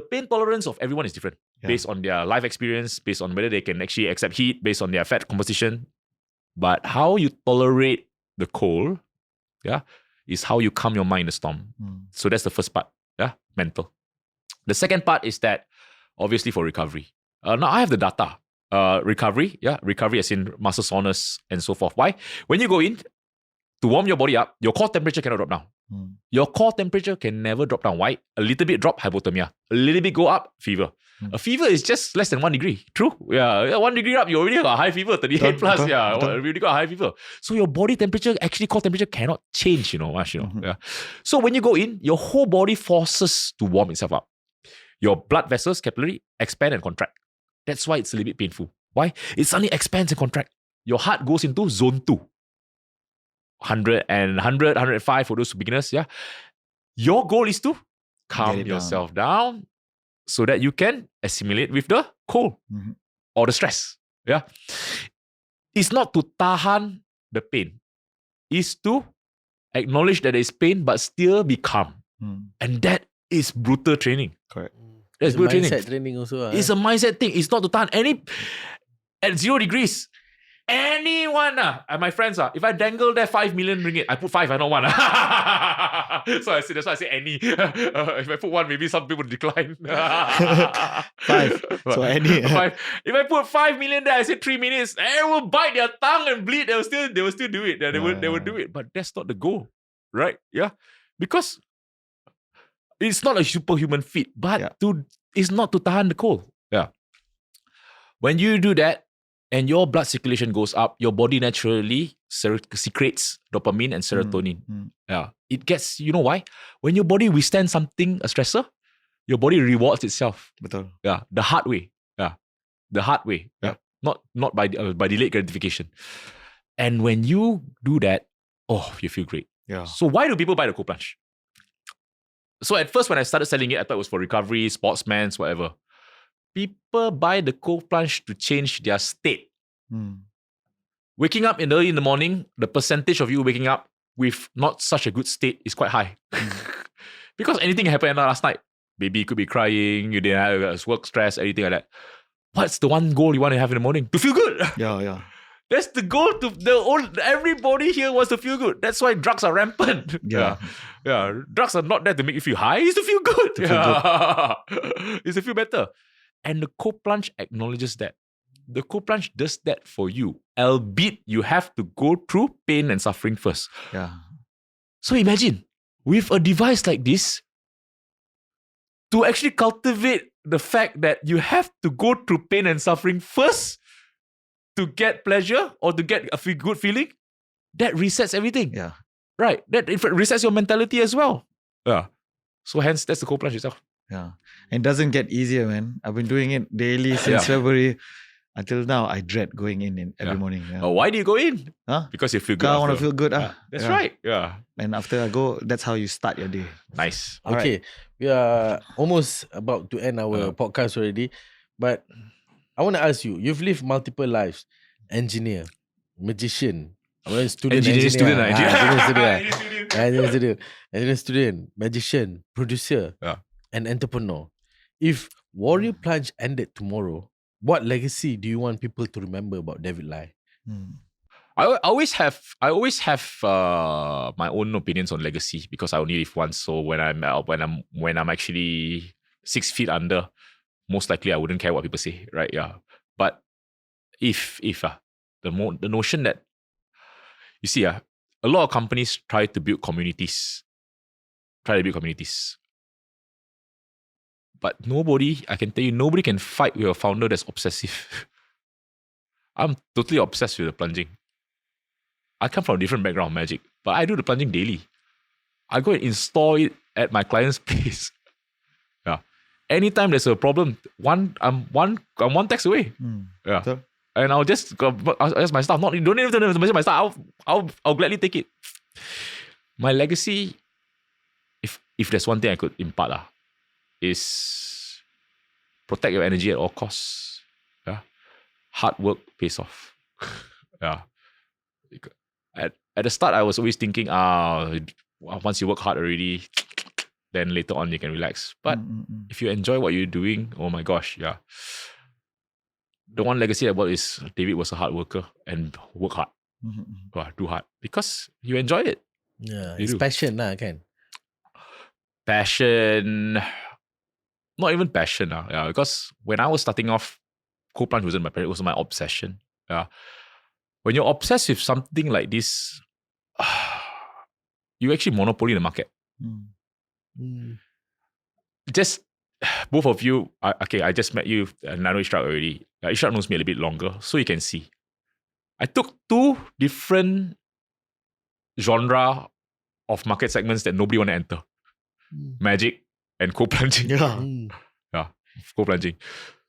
pain tolerance of everyone is different based on their life experience, based on whether they can actually accept heat, based on their fat composition. But how you tolerate the cold, is how you calm your mind in the storm. So that's the first part, mental. The second part is that, obviously, for recovery. Now I have the data. Recovery as in muscle soreness and so forth. Why? When you go in to warm your body up, your core temperature cannot drop down. Your core temperature can never drop down. Why? A little bit drop, hypothermia. A little bit go up, fever. A fever is just less than 1 degree. True? 1 degree up, you already got a high fever, 38 plus. You already got a high fever. So your body temperature, actually core temperature cannot change, much. So when you go in, your whole body forces to warm itself up. Your blood vessels, capillary, expand and contract. That's why it's a little bit painful. Why? It suddenly expands and contracts. Your heart goes into zone 2. 100 and 105 for those beginners. Your goal is to calm yourself down so that you can assimilate with the cold or the stress. It's not to tahan the pain. It's to acknowledge that there is pain but still be calm. And that is brutal training. Correct. It's a mindset training also. It's a mindset thing. It's not to tahan at 0 degrees. Anyone, my friends, if I dangle there 5 million ringgit, I put 5, I don't want. So that's why I say any. If I put 1, maybe some people decline. 5. So any. 5. If I put 5 million there, I say 3 minutes, they will bite their tongue and bleed. They will still do it. They will do it. But that's not the goal, right? Because it's not a superhuman feat, but it's not to tahan the cold. When you do that, and your blood circulation goes up, your body naturally secretes dopamine and serotonin. It gets, you know why? When your body withstands something, a stressor, your body rewards itself. Betul. The hard way. The hard way. Not by delayed gratification. And when you do that, you feel great. So why do people buy the cold plunge? So at first when I started selling it, I thought it was for recovery, sportsmen, whatever. People buy the cold plunge to change their state. Waking up early in the morning, the percentage of you waking up with not such a good state is quite high. Because anything happened last night. Baby could be crying, you didn't have work stress, anything like that. What's the one goal you want to have in the morning? To feel good. That's the goal. Everybody here wants to feel good. That's why drugs are rampant. Drugs are not there to make you feel high. It's to feel good. It's to feel better. And the cold plunge acknowledges that. The cold plunge does that for you, albeit you have to go through pain and suffering first. So imagine, with a device like this, to actually cultivate the fact that you have to go through pain and suffering first to get pleasure or to get a good feeling, that resets everything. Right? That resets your mentality as well. So hence, that's the cold plunge itself. And it doesn't get easier, man. I've been doing it daily since February. Until now, I dread going in every morning. Why do you go in? Because you feel good. I want to feel good. That's right. And after I go, that's how you start your day. Nice. Okay. We are almost about to end our podcast already. But I want to ask you, you've lived multiple lives. Engineer, magician, student, magician, producer, and entrepreneur. If Warrior Plunge ended tomorrow, what legacy do you want people to remember about David Lai? I always have my own opinions on legacy because I only live once. So when I'm actually 6 feet under, most likely I wouldn't care what people say, right? But if the notion that you see, a lot of companies try to build communities. But I can tell you, nobody can fight with a founder that's obsessive. I'm totally obsessed with the plunging. I come from a different background, magic, but I do the plunging daily. I go and install it at my client's place. Yeah. Anytime there's a problem, I'm one text away. Yeah. So, And I'll ask my staff, don't even tell them my staff. I'll gladly take it. My legacy, if there's one thing I could impart, is protect your energy at all costs. Yeah. Hard work pays off. Yeah. At the start, I was always thinking, once you work hard already, then later on you can relax. But if you enjoy what you're doing, oh my gosh, yeah. The one legacy I bought is David was a hard worker and work hard. Do hard. Because you enjoy it. Yeah, You it's do. passion lah, kan? Passion, not even passion. Yeah, because when I was starting off, Plunge wasn't my passion, it was my obsession. Yeah. When you're obsessed with something like this, you actually monopoly the market. Just both of you, I just met you, and I know Ishraq already. Ishraq knows me a little bit longer, so you can see. I took two different genre of market segments that nobody want to enter. Magic and co-plunging. yeah. Co-plunging.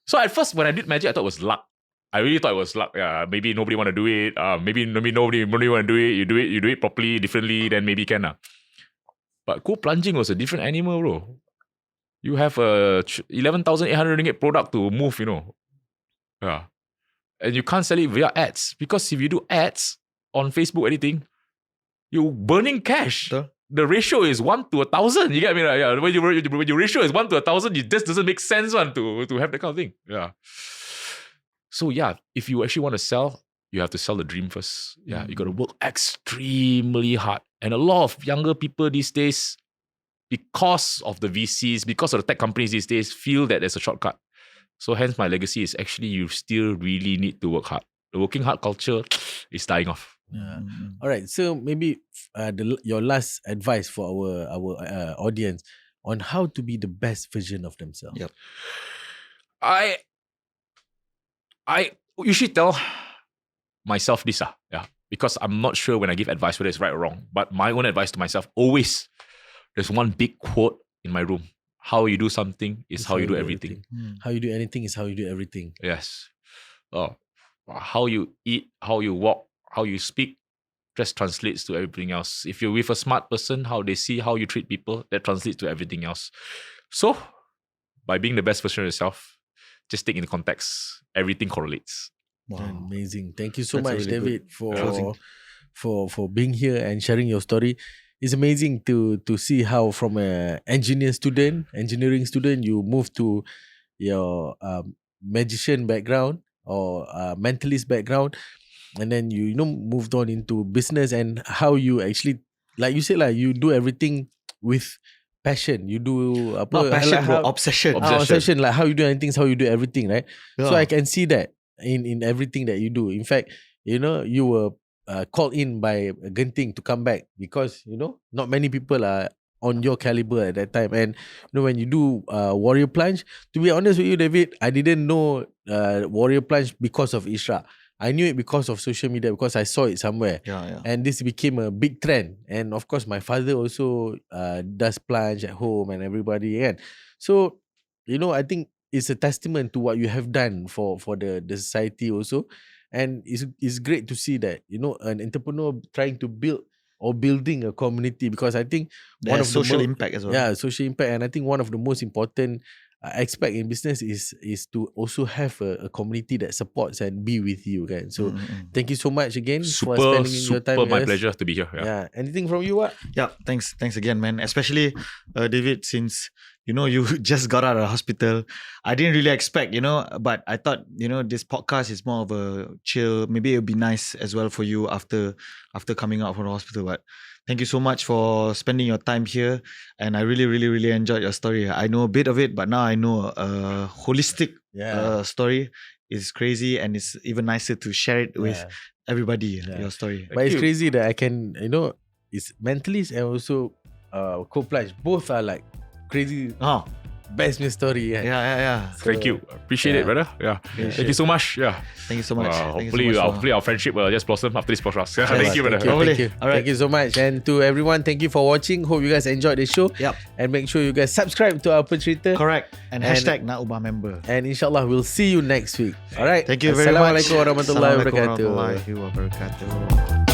So at first, when I did magic, I thought it was luck. I really thought it was luck. Yeah, maybe nobody want to do it. Maybe nobody want to do it. You do it properly, differently, then maybe can. But co-plunging was a different animal, bro. You have a 11,800 ringgit product to move, Yeah. And you can't sell it via ads. Because if you do ads on Facebook, anything, you're burning cash. Sure. The ratio is 1 to 1,000. You get me? Right? Yeah. When your ratio is 1 to 1,000, it just doesn't make sense to have that kind of thing. Yeah. So yeah, if you actually want to sell, you have to sell the dream first. Yeah, you got to work extremely hard. And a lot of younger people these days, because of the VCs, because of the tech companies these days, feel that there's a shortcut. So hence my legacy is actually you still really need to work hard. The working hard culture is dying off. Yeah. All right. So maybe your last advice for our audience on how to be the best version of themselves. Yep. I usually tell myself this, because I'm not sure when I give advice whether it's right or wrong. But my own advice to myself, always, there's one big quote in my room. How you do something is how you do everything. How you do anything is how you do everything. Yes. How you eat, how you walk, how you speak, just translates to everything else. If you're with a smart person, how they see how you treat people, that translates to everything else. So, by being the best version of yourself, just take into context, everything correlates. Wow. Amazing. Thank you so That's much, really David, good. for being here and sharing your story. It's amazing to see how from an engineering student, you move to your magician background or mentalist background, and then you moved on into business, and how you actually, like you said, you do everything with passion. You do Not passion, bro. how- Obsession. obsession, like how you do anything is how you do everything, right? So Yeah. I can see that in everything that you do. In fact, you were called in by Genting to come back because not many people are on your caliber at that time. And when you do Warrior Plunge, to be honest with you, David, I didn't know Warrior Plunge because of Ishraq. I knew it because of social media, because I saw it somewhere. Yeah. And this became a big trend. And of course, my father also does plunge at home and everybody. And so, I think it's a testament to what you have done for the society also. And it's great to see that, an entrepreneur trying to building a community, because I think one of social the impact as well. Yeah, social impact. And I think one of the most important aspect in business is to also have a community that supports and be with you, guys. So thank you so much again for spending your time with my us. pleasure to be here. Yeah. Anything from you, what? Yeah, thanks again, man. Especially David, since you just got out of the hospital. I didn't really expect, but I thought, this podcast is more of a chill. Maybe it would be nice as well for you after coming out from the hospital. But thank you so much for spending your time here. And I really, really, really enjoyed your story. I know a bit of it, but now I know a holistic story. It's crazy, and it's even nicer to share it with everybody, your story. But it's crazy that I can, it's mentalist and also co-plunge. Both are like crazy best punya story kan. Yeah. Thank you. Appreciate it, brother. Yeah. Thank you so much. Yeah. Thank you so much. Thank Hopefully, you so much hopefully our friendship will just blossom after this podcast. Yeah. Thank you, brother. Thank you. Alright. Thank you so much. And to everyone, thank you for watching. Hope you guys enjoyed the show. Yep. And make sure you guys subscribe to Apa Cerita. Correct. And hashtag nak ubah member. And inshallah, we'll see you next week. Alright. Thank you very much. Assalamualaikum warahmatullahi wabarakatuh. Assalamualaikum warahmatullahi wabarakatuh.